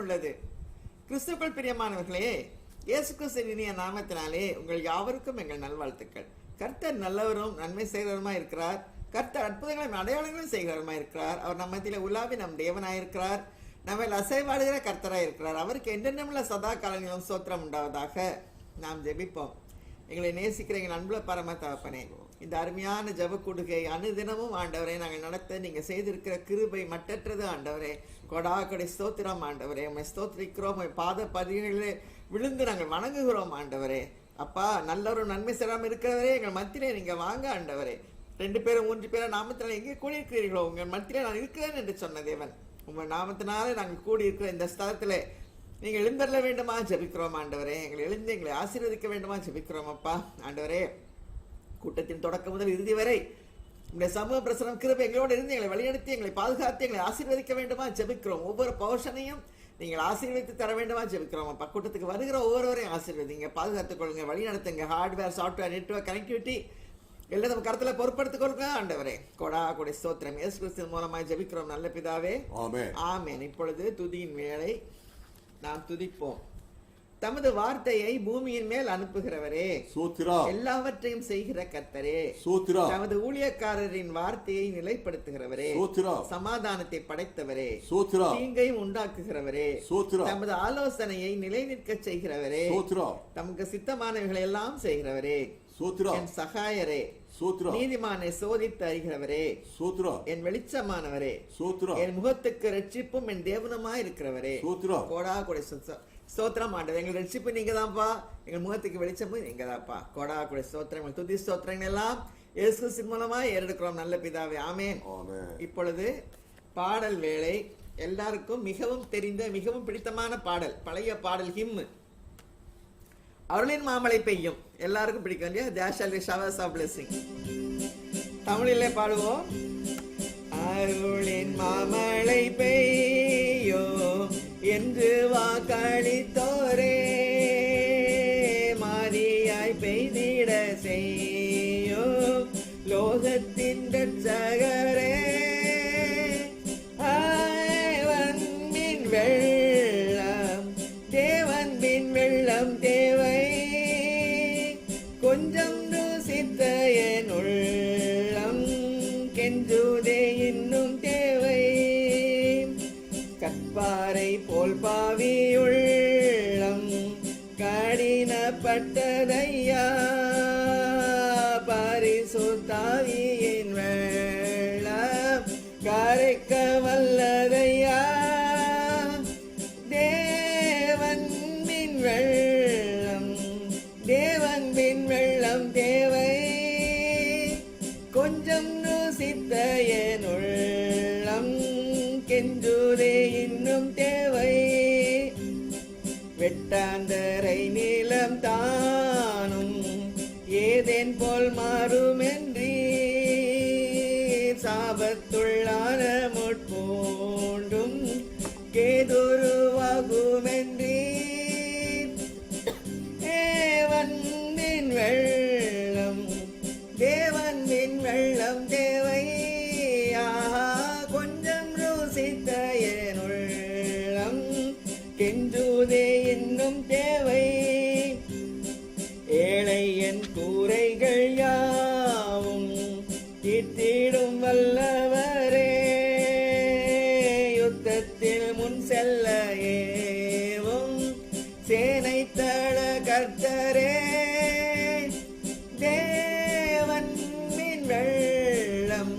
உள்ளது. கிறிஸ்துவுக்குள் பிரியமானவர்களே, இயேசு கிறிஸ்துவின் இனிய நாமத்தினாலே உங்கள் யாவருக்கும் எங்கள் நல்வாழ்த்துக்கள். கர்த்தர் நல்லவரும் நன்மை செய்கிறவருமா இருக்கிறார். கர்த்தர் அற்புதங்களையும் அடையாளங்களும் செய்கிறவருமா இருக்கிறார். அவர் நம்ம மத்தியில உலாவி நம் தேவனாயிருக்கிறார். நம்ம அசைவாடுகிற கர்த்தராய் இருக்கிறார். அவருக்கு என்றென்றுமுள்ள சதா காலங்களிலும் ஸ்தோத்திரம் உண்டாவதாக. நாம் ஜெபிப்போம். எங்களை நேசிக்கிற எங்கள் அன்புள்ள பரம தகப்பனே, இந்த அருமையான ஜெப கூடுகை அனுதினமும் ஆண்டவரே நாங்கள் நடத்த நீங்க செய்திருக்கிற கிருபை மட்டற்றது ஆண்டவரே. கொடா கொடை ஸ்தோத்திரம் ஆண்டவரே. உண்மை ஸ்தோத்திரிக்கிறோம். பாத பதிகளிலே விழுந்து நாங்கள் வணங்குகிறோம் ஆண்டவரே. அப்பா, நல்லவரும் நன்மை செய்யாமல் இருக்கிறவரே, எங்கள் மத்தியிலே நீங்க வாங்க ஆண்டவரே. 2 பேரும் 3 பேரும் நாமத்தினால எங்கே கூடியிருக்கிறீர்களோ உங்கள் மத்தியிலே நான் இருக்கிறேன் என்று சொன்ன தேவன், உங்கள் நாமத்தினாலே நாங்கள் கூடியிருக்கிற இந்த ஸ்தலத்திலே நீங்கள் எழுந்தருள வேண்டுமா ஜெபிக்கிறோம் ஆண்டவரே. எங்களை எழுந்து எங்களை ஆசீர்வதிக்க வேண்டுமா ஜெபிக்கிறோம் அப்பா. ஆண்டவரே, கூட்டத்தின் தொடக்கம் முதல் இறுதி வரை உங்களுடைய சமூக பிரசனம் கிருபை எங்களோடு இருந்து எங்களை வழிநடத்தி எங்களை பாதுகாத்து எங்களை ஆசீர்வதிக்க வேண்டுமா ஜெபிக்கிறோம். ஒவ்வொரு பௌஷனையும் நீங்கள் ஆசீர்வதித்து தர வேண்டுமா ஜெபிக்கிறோம் அப்பா. கூட்டத்துக்கு வருகிற ஒவ்வொருவரையும் ஆசீர்வதிங்க, பாதுகாத்துக் கொள்ளுங்க, வழி நடத்துங்க. ஹார்ட்வேர், சாஃப்ட்வேர், நெட்வொர்க் கனெக்டிவிட்டி எல்லாம் நம்ம கருத்துல பொறுப்படுத்திக் கொள்ளுங்க ஆண்டவரே. கொடா கொடை ஸ்தோத்திரம். இயேசு கிறிஸ்துவின் மூலமாக ஜெபிக்கிறோம் நல்ல பிதாவே, ஆமென், ஆமென். இப்பொழுது துதியின் வேளை. நாம் துதிப்போம். தமது வார்த்தையை பூமியின் மேல் அனுப்புகிறவரே, எல்லாவற்றையும் செய்கிற கர்த்தரே, தமது ஊழியக்காரரின் வார்த்தையை நிலைப்படுத்துகிறவரே, சமாதானத்தை படைத்தவரே, தீங்கையும் உண்டாக்குகிறவரே, தமது ஆலோசனையை நிலை நிற்க செய்கிறவரே, தமக்கு சித்தமானவைகளை எல்லாம் செய்கிறவரே, என் சகாயரே, நீதிமானை சோதித்து அறிகிறவரே, என் வெளிச்சமானவரே, என் முகத்துக்கு ரட்சிப்பும் என் தேவனுமாய் இருக்கிறவரே. கோடா கொடை ஸ்தோத்திரம் ஆண்டவர். எங்கள் ரட்சிப்பு நீங்க தான்ப்பா, எங்கள் முகத்துக்கு வெளிச்சமும் நீங்க தான்ப்பா. கோடா கொடை ஸ்தோத்திரம். துதி ஸ்தோத்திரங்கள் எல்லாம் இயேசு கிறிஸ்துவின் மூலமாய் ஏறெடுக்கிறோம் நல்ல பிதாவே, ஆமென். இப்பொழுது பாடல் வேளை. எல்லாருக்கும் மிகவும் தெரிந்த மிகவும் பிடித்தமான பாடல், பழைய பாடல், ஹிம், அருளின் மாமழை பெய்யும். எல்லாருக்கும் பிடிக்கும் இல்லையா? There shall be showers of blessing. தமிழிலே பாடுவோம். அருளின் மாமழை பெய்யும் என்று வாக்களித்தோரே, மாரியாய் பெய்திட செய்யும் லோகத்தின் ரட்சகரே, தேவன்பின் வெள்ளம், தேவன்பின் வெள்ளம் தேவை, கொஞ்சம் ருசித்த என் உள்ளம் கெஞ்சுதே இன்னும் தேவை, கற்பாறை போல் பாவி உள்ளம் கடினப்பட்டதையா, பரிசுத்தாவியின் வெள்ளம் கரைக்க வல்லதையா, தேவன்பின் வெள்ளம், தேவன்பின் வெள்ளம் தேவை, கொஞ்சம் ருசித்த என் உள்ளம் கெஞ்சுதே இன்னும் தேவை, வெட்டாந்தரை நீளம் தானும் ஏதேன் போல் மாறுமென்றி, சாபத்துள்ளான முட்பூண்டும் கேதுருவாகுமென்றி, தேவன்பின் வெள்ளம், தேவன்பின் வெள்ளம் தேவை, கொஞ்சம் ருசித்த என் உள்ளம் கெஞ்சுதே இன்னும் தேவை, ஏழை என் கூரைகள் யாவும் தீர்த்திடும் வல்லவரே, யுத்தத்தில் முன் செல்ல ஏவும் சேனை தள கர்த்தரே, தேவன்பின் வெள்ளம்,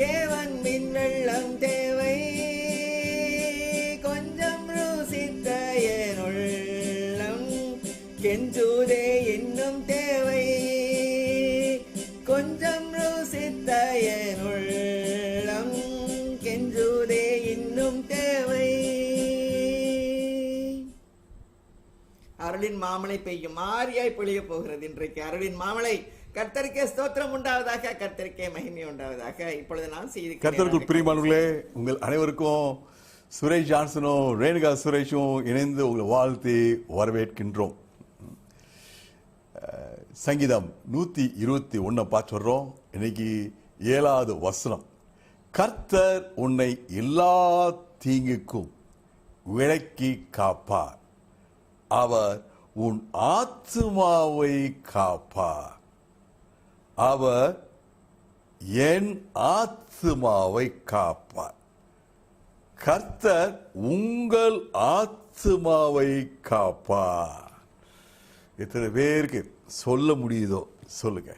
தேவன்பின் வெள்ளம் தேவை, கொஞ்சம் ருசித்த என் உள்ளம் கெஞ்சுதே இன்னும் தேவை, கொஞ்சம் ருசித்த என் உள்ளம் கெஞ்சுதே இன்னும் தேவை. அருளின் மாமழை பெய்யும், மாரியாய் பொழிய போகிறது இன்றைக்கு அருளின் மாமழை. கர்த்தருக்கே ஸ்தோத்திரம் உண்டாவதாக, கர்த்தருக்கே மகிமை உண்டாவதாக. இப்பொழுது நான் செய்தி கர்த்தருக்குள் பிரியமானவர்களே, உங்கள் அனைவருக்கும் சுரேஷ் ஜான்சனும் ரேணுகா சுரேஷும் இணைந்து உங்களை வாழ்த்தி வரவேற்கின்றோம். சங்கீதம் 121 பார்த்து வர்றோம். இன்னைக்கு 7வது வசனம். கர்த்தர் உன்னை எல்லா தீங்குக்கும் விலக்கி காப்பார். அவர் உன் ஆத்துமாவை காப்பார். அவர் என் ஆத்துமாவை காப்பார். கர்த்தர் உங்கள் ஆத்துமாவை காப்பார். எத்தனை பேருக்கு சொல்ல முடியுதோ சொல்லுங்க,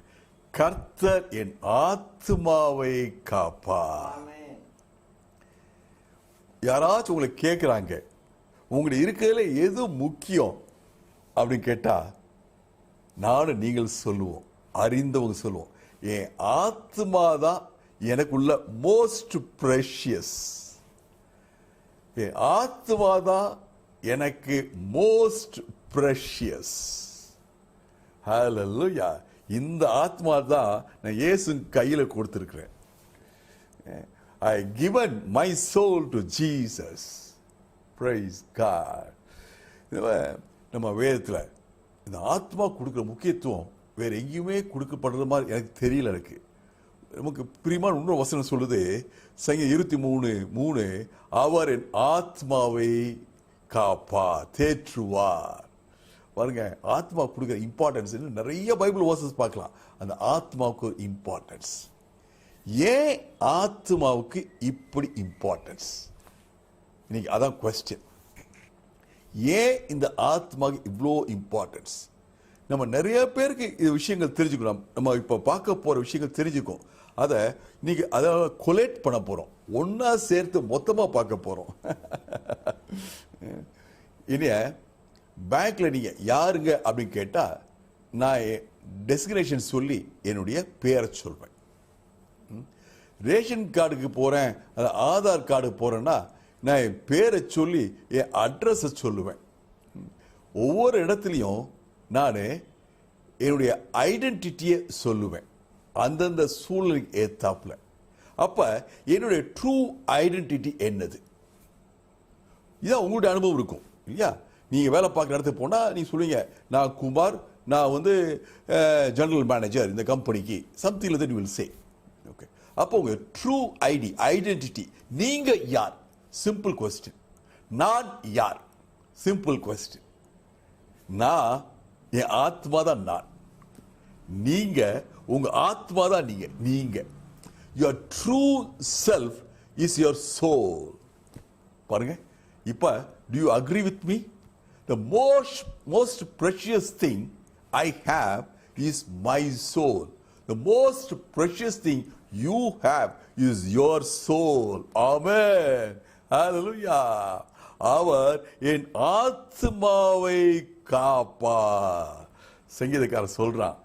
கர்த்தர் என் ஆத்துமாவை காப்பார். ஆமென். யாராச்சும் உங்களை கேட்குறாங்க, உங்களுடைய இருக்கிறதுல எது முக்கியம் அப்படின்னு கேட்டா, நானும் நீங்கள் சொல்லுவோம், அறிந்தவங்க சொல்லுவோம், என் ஆத்மா தான் எனக்குள்ள மோஸ்ட் ப்ரெஷியஸ். என் ஆத்மா தான் எனக்கு மோஸ்ட் ப்ரெஷியஸ். ஹல்லேலூயா. இந்த ஆத்மா தான் நான் இயேசு கையில் கொடுத்துருக்கிறேன். I given my soul to Jesus. Praise God. நம்ம வேதத்தில் இந்த ஆத்மா கொடுக்குற முக்கியத்துவம் வேற எங்கேயுமே கொடுக்கப்படுற மாதிரி எனக்கு தெரியல. எனக்கு நமக்கு பிரியமான இன்னொரு வசனம் சொல்லுது, சங்கீதம் 23:3, அவர் என் ஆத்மாவை காப்பா தேற்றுவார். பாருங்க, ஆத்மா கொடுக்குற இம்பார்ட்டன்ஸ் நிறைய பைபிள் வேர்சஸ் பார்க்கலாம். அந்த ஆத்மாவுக்கு ஒரு இம்பார்ட்டன்ஸ். ஏன் ஆத்மாவுக்கு இப்படி இம்பார்ட்டன்ஸ்? இன்னைக்கு அதான் கொஸ்டின். ஏன் இந்த ஆத்மாவுக்கு இவ்வளோ இம்பார்ட்டன்ஸ்? நம்ம நிறைய பேருக்கு இது விஷயங்கள் தெரிஞ்சுக்கணும். நம்ம இப்போ பார்க்க போகிற விஷயங்கள் தெரிஞ்சுக்கும். அதை இன்னைக்கு அதை கொலேட் பண்ண போகிறோம், ஒன்றா சேர்த்து மொத்தமாக பார்க்க போகிறோம். இனிய பேங்க்ல நீங்க யாருங்க அப்படின்னு கேட்டா, நான் டெசிக்னேஷன் சொல்லி என்னுடைய பேரை சொல்வேன். ரேஷன் கார்டுக்கு போறேன், ஆதார் கார்டு போறேன்னா நான் என் பேரை சொல்லி என் அட்ரஸை சொல்லுவேன். ஒவ்வொரு இடத்துலையும் நான் என்னுடைய ஐடென்டிட்டியை சொல்லுவேன், அந்தந்த சூழ்நிலைக்கு ஏத்தாப்புல. அப்ப என்னுடைய ட்ரூ ஐடென்டிட்டி என்னது? இதான் உங்களுடைய அனுபவம் இருக்கும் இல்லையா? நீங்க வேலை பார்க்குற இடத்துக்கு போனா நீங்க சொல்லுவீங்க, நான் குமார், நான் வந்து ஜெனரல் மேனேஜர் இந்த கம்பெனிக்கு, something like that you will say. Okay, அப்போ உங்க ட்ரூ ஐடென்டிட்டி, நீங்க யார்? Simple question. நான் யார்? Simple question. நான் என் ஆத்மா தான் நான். நீங்க உங்க ஆத்மா தான் நீங்க. நீங்க your true self is your soul. பாருங்க, இப்ப do you agree with me? The most precious thing I have is my soul. The most precious thing you have is your soul. Amen. Hallelujah. அவர் என் ஆத்மாவை காப்பார். சங்கீதக்காரர் சொல்றான்,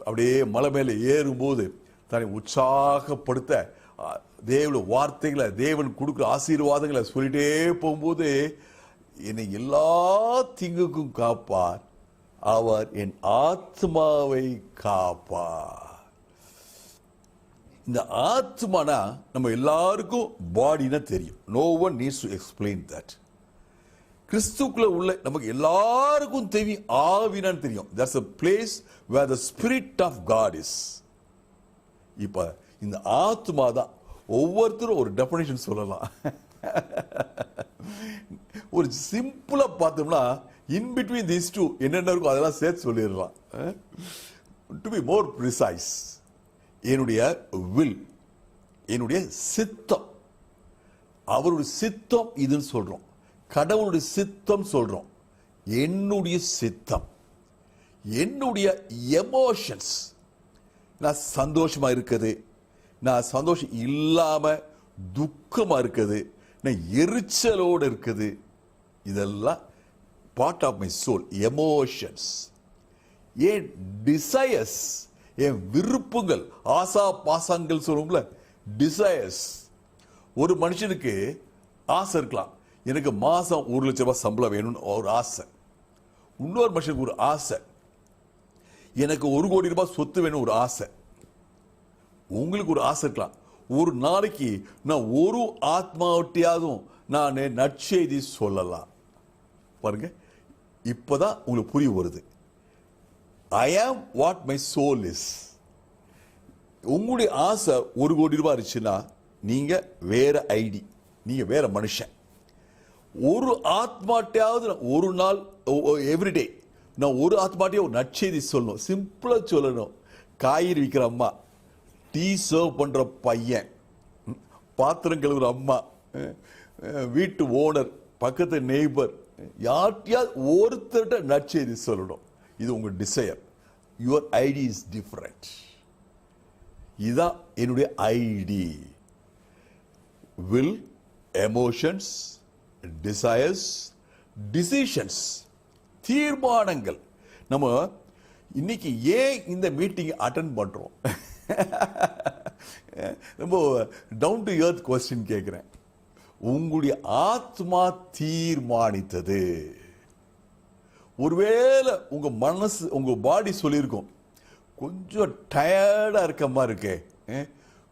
அப்படியே மலை மேலே ஏறும்போது தன்னை உற்சாகப்படுத்த தேவனுடைய வார்த்தைகளை, தேவன் கொடுக்குற ஆசீர்வாதங்களை சொல்லிட்டே போகும்போது, என்னை எல்லா தீங்குக்கும் காப்பார், அவர் என் ஆத்மாவை காப்பார். இந்த ஆத்மானா நம்ம எல்லாருக்கும் பாடினா தெரியும். No one needs to explain that. கிறிஸ்துக்குள்ள உள்ள நமக்கு எல்லாருக்கும் தெரியும், ஆவினான்னு தெரியும். That's a place where the spirit of God is. இப்ப இந்த ஆத்மா தான் ஒவ்வொருத்தரும் ஒரு டெஃபினிஷன் சொல்லலாம். ஒரு சிம்பிளா பார்த்தோம்னா, இன் பிட்வீன் தீஸ் டூ என்னென்ன இருக்கும் அதெல்லாம் சேர்த்து சொல்லிடலாம். டு பி மோர் ப்ரிசைஸ், என்னுடைய வில், என்னுடைய சித்தம், அவருடைய சித்தம் இதுன்னு சொல்றோம். கடவுளுடைய சித்தம் சொல்றோம். என்னுடைய சித்தம், என்னுடைய எமோஷன்ஸ், நான் சந்தோஷமா இருக்குது, நான் சந்தோஷம் இல்லாம துக்கமா இருக்குது, நான் எரிச்சலோடு இருக்குது, இதெல்லாம் part of my soul, emotions. என் டிசையர்ஸ், என் விருப்பங்கள், ஆசா பாசங்கள் சொல்லுவோம்ல, டிசையர்ஸ். ஒரு மனுஷனுக்கு ஆசை இருக்கலாம், எனக்கு மாசம் 1 லட்சம் ரூபாய் சம்பளம் வேணும்னு ஒரு ஆசை. இன்னொரு மனுஷனுக்கு ஒரு ஆசை, எனக்கு 1 கோடி ரூபாய் சொத்து வேணும் ஒரு ஆசை. உங்களுக்கு ஒரு ஆசை இருக்கலாம், ஒரு நாளைக்கு நான் ஒரு ஆத்மாவட்டியாதும் நான் நற்செய்தி சொல்லலாம். பாருங்க, இப்பதான் உங்களுக்கு புரிய வருது. I am what my soul is. உங்களுடைய ஆசை 1 கோடி ரூபாய் இருந்துச்சுன்னா நீங்க வேற ஐடி, நீங்க வேற மனுஷன். ஒரு ஆத்மாட்டையாவது ஒரு நாள் எவ்ரிடே நான் ஒரு ஆத்மாட்டையும் ஒரு நற்செய்தி சொல்லணும். சிம்பிளா சொல்லணும். காய்கறி விற்கிற அம்மா, டீ சர்வ் பண்ற பையன், பாத்திரம் கழுவுற அம்மா, வீட்டு ஓனர், பக்கத்து நெய்பர், யார்ட்டையாவது ஒருத்தர்கிட்ட நற்செய்தி சொல்லணும். இது உங்க desire. Your ID is different. இதுதான் என்னுடைய ID. Will, emotions, desires, decisions, தீர்மானங்கள். நம்ம இன்னைக்கு ஏன் இந்த மீட்டிங் அட்டெண்ட் பண்றோம்? ரொம்ப டவுன் டு எர்த் கொஸ்டின் கேட்கிறேன். உங்களுடைய ஆத்மா தீர்மானித்தது. ஒருவேளை உங்க மனசு, உங்க பாடி சொல்லியிருக்கும், கொஞ்சம் டயர்டா இருக்க மாதிரி இருக்கே,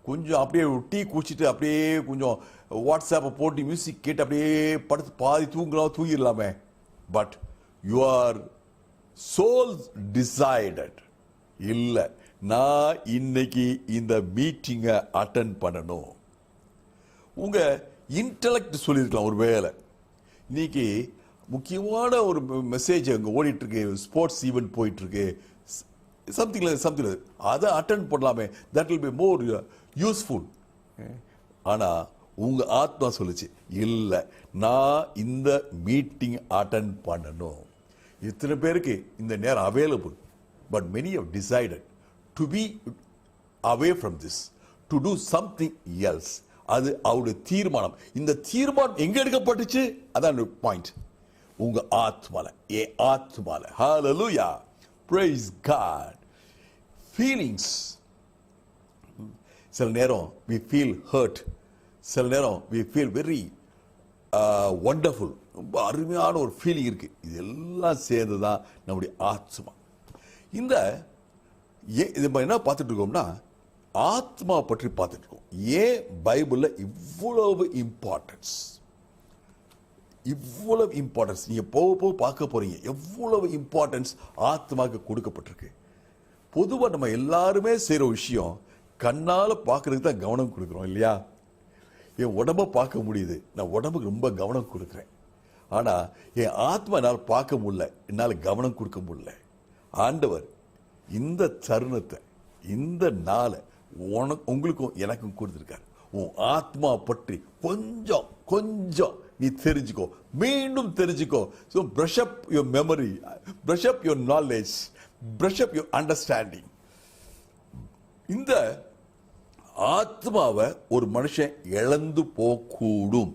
கொஞ்சம் அப்படியே டீ குடிச்சிட்டு அப்படியே கொஞ்சம் வாட்ஸ்ஆப்பை போட்டு மியூசிக் கேட்டு அப்படியே படுத்து பாதி தூங்கிடலாமே. பட் யுவர் சோல் டிசைடட், இல்ல நான் இன்னைக்கு இந்த மீட்டிங்கை அட்டெண்ட் பண்ணணும். உங்க இன்டலெக்ட் சொல்லியிருக்கலாம். ஒரு வேலை இன்னைக்கு முக்கியமான ஒரு மெசேஜ் அங்கே ஓடிட்டு இருக்கு, ஸ்போர்ட்ஸ் ஈவெண்ட் போயிட்டு இருக்கு, சம்திங் அதை அட்டெண்ட் பண்ணலாமே, that will be more useful. ஆனா உங்க ஆத்மா சொல்லுச்சு, இல்லை நான் இந்த மீட்டிங் அட்டெண்ட் பண்ணணும். இத்தனை பேருக்கு இந்த நேரம் available, but many have decided to be away from this, to do something else. அது அவருடைய தீர்மானம். இந்த தீர்மானம் எங்க எடுக்கப்பட்டுச்சு? அதான் பாயிண்ட். உங்க ஆத்மால, ஆத்மால. ஹalleluya, praise God. feelings, சில நேரம் we feel hurt, சில நேரம் we feel very wonderful, ரொம்ப அருமையான ஒரு ஃபீலிங் இருக்கு. இதெல்லாம் சேர்ந்துதான் நம்முடைய ஆத்மா. இந்த என்ன பார்த்துட்டு இருக்கோம்னா, ஆத்மா பற்றி பார்த்துட்டு இருக்கோம். ஏன் பைபிள்ல இவ்வளவு இம்பார்ட்டன்ஸ், இவ்வளவு இம்பார்ட்டன்ஸ் நீங்க போக பார்க்க போறீங்க. எவ்வளவு இம்பார்ட்டன்ஸ் ஆத்மாக்கு கொடுக்கப்பட்டிருக்கு. பொதுவா நம்ம எல்லாருமே செய்யற விஷயம், கண்ணால பார்க்கறதுக்கு தான் கவனம் கொடுக்கிறோம் இல்லையா? என் உடம்ப பார்க்க முடியுது, நான் உடம்புக்கு ரொம்ப கவனம் கொடுக்கிறேன். ஆனா என் ஆத்மா என்னால் பார்க்க முடியல, என்னால் கவனம் கொடுக்க முடியல. ஆண்டவர் இந்த தருணத்தை, இந்த நாளை உங்களுக்கும் எனக்கும் கொடுத்திருக்காரு. உன் ஆத்மா பற்றி கொஞ்சம் கொஞ்சம் நீ தெரிஞ்சுக்கோ, மீண்டும் தெரிஞ்சுக்கோ. So brush up your memory, brush up your knowledge, brush up your understanding. இந்த ஆத்மாவை ஒரு மனுஷன் இழந்து போகக்கூடும்.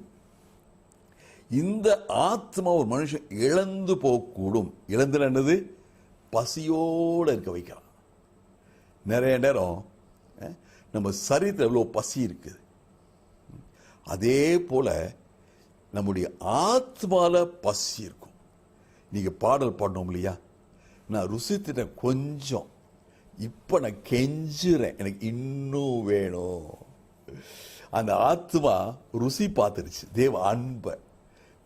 இந்த ஆத்மா ஒரு மனுஷன் இழந்து போகக்கூடும். இழந்து என்னது? பசியோடு இருக்க வைக்கலாம். நிறைய நேரம் நம்ம சரீரத்தில் எவ்வளவு பசி இருக்குது, அதே போல நம்முடைய ஆத்மால பசி இருக்கும். நீங்க பாடல் பாடணும் இல்லையா, நான் ருசித்திட்டேன் கொஞ்சம், இப்ப நான் கெஞ்சுறேன், எனக்கு இன்னும் வேணும். அந்த ஆத்மா ருசி பார்த்துருச்சு. தேவ அன்பை,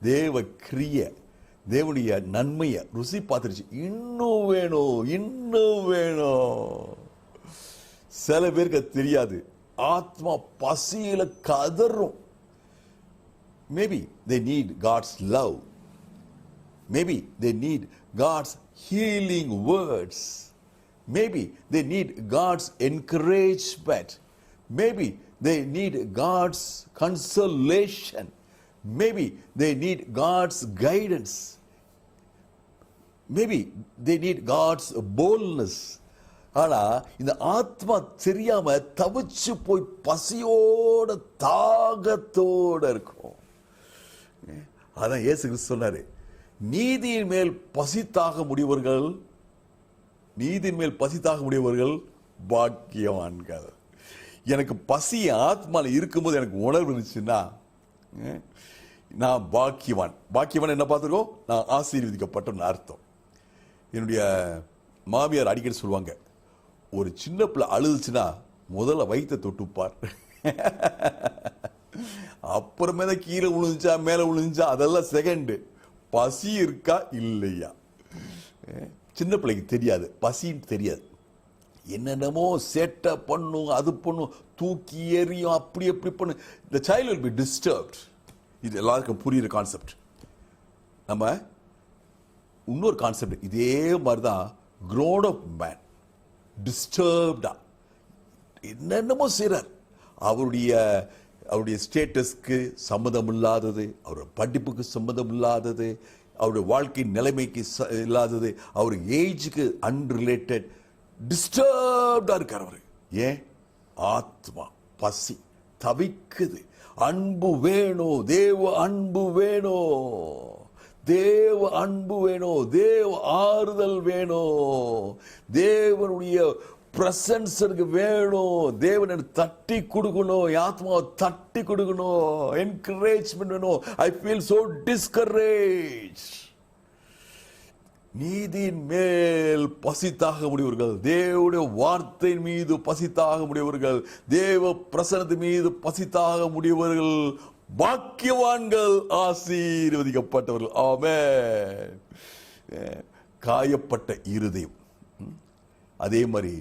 தேவ கிரிய, தேவனுடைய நன்மையை ருசி பார்த்துருச்சு. இன்னும் வேணும், இன்னும் வேணும். சில பேருக்கு தெரியாது. ஆத்மா பசியில கதறும். Maybe they need God's love. Maybe they need God's healing words. Maybe they need God's encouragement. Maybe they need God's consolation. Maybe they need God's guidance. Maybe they need God's boldness. ஆனா இந்த ஆத்மா தெரியாம தவிச்சு போய் பசியோட தாகத்தோட இருக்கும். அதான் இயேசு கிறிஸ்து சொன்னாரு, நீதியின் மேல் பசித்தாக முடியவர்கள், நீதியின் மேல் பசித்தாக முடியவர்கள் பாக்கியவான்கள். எனக்கு பசி ஆத்மால இருக்கும்போது எனக்கு உணர்வு இருந்துச்சுன்னா நான் பாக்கியவான். பாக்கியவான் என்ன பார்த்துருக்கோம்? நான் ஆசீர்வதிக்கப்பட்ட அர்த்தம். என்னுடைய மாமியார் அடிக்கடி சொல்லுவாங்க, ஒரு சின்ன பிள்ளை அழுதுச்சுன்னா முதல்ல வயிற்றை தொட்டுப்பார், அப்புறமே தான் கீழே விழுந்துச்சா மேலே விழுந்துச்சா அதெல்லாம் செகண்டு. பசி இருக்கா இல்லையா? சின்ன பிள்ளைக்கு தெரியாது, பசின்னு தெரியாது. என்னென்னமோ சேட்டை பண்ணும், அது பண்ணும், தூக்கி எறியும், அப்படி எப்படி பண்ணும். The child will be disturbed. இது எல்லாருக்கும் புரியுற கான்செப்ட். நம்ம இன்னொரு கான்செப்ட் இதே மாதிரி தான் grown up man டிஸ்டர்ப்டா என்னென்னமோ செய்றார். அவருடைய ஸ்டேட்டஸ்க்கு சம்மந்தம் இல்லாதது, அவருடைய படிப்புக்கு சம்மந்தம் இல்லாதது, அவருடைய வாழ்க்கை நிலைமைக்கு இல்லாதது, அவர் ஏஜுக்கு அன்ரிலேட்டட் டிஸ்டர்ப்டா இருக்கார் அவர். ஏன்? ஆத்மா பசி தவிக்குது. அன்பு வேணும், தேவ அன்பு வேணும், தேவ அன்பு வேணும், தேவ ஆறுதல் வேணும், தேவனுடைய பிரசன்ஸ் எனக்கு வேணும், தேவனை தட்டி கொடுக்கணும், ஆத்மாவை தட்டி கொடுக்கணும், என்கரேஜ்மெண்ட் வேணும். I feel so discourage. நீதியின் மேல் பசித்தாக முடியவர்கள், தேவனுடைய வார்த்தையின் மீது பசித்தாக முடியவர்கள், தேவ பிரசன்னத்தின் மீது பசித்தாக முடியவர்கள் பாக்கியவான்கள், ஆசீர்வதிக்கப்பட்டவர்கள். ஆமென். காயப்பட்ட இருதயம், அதே மாதிரி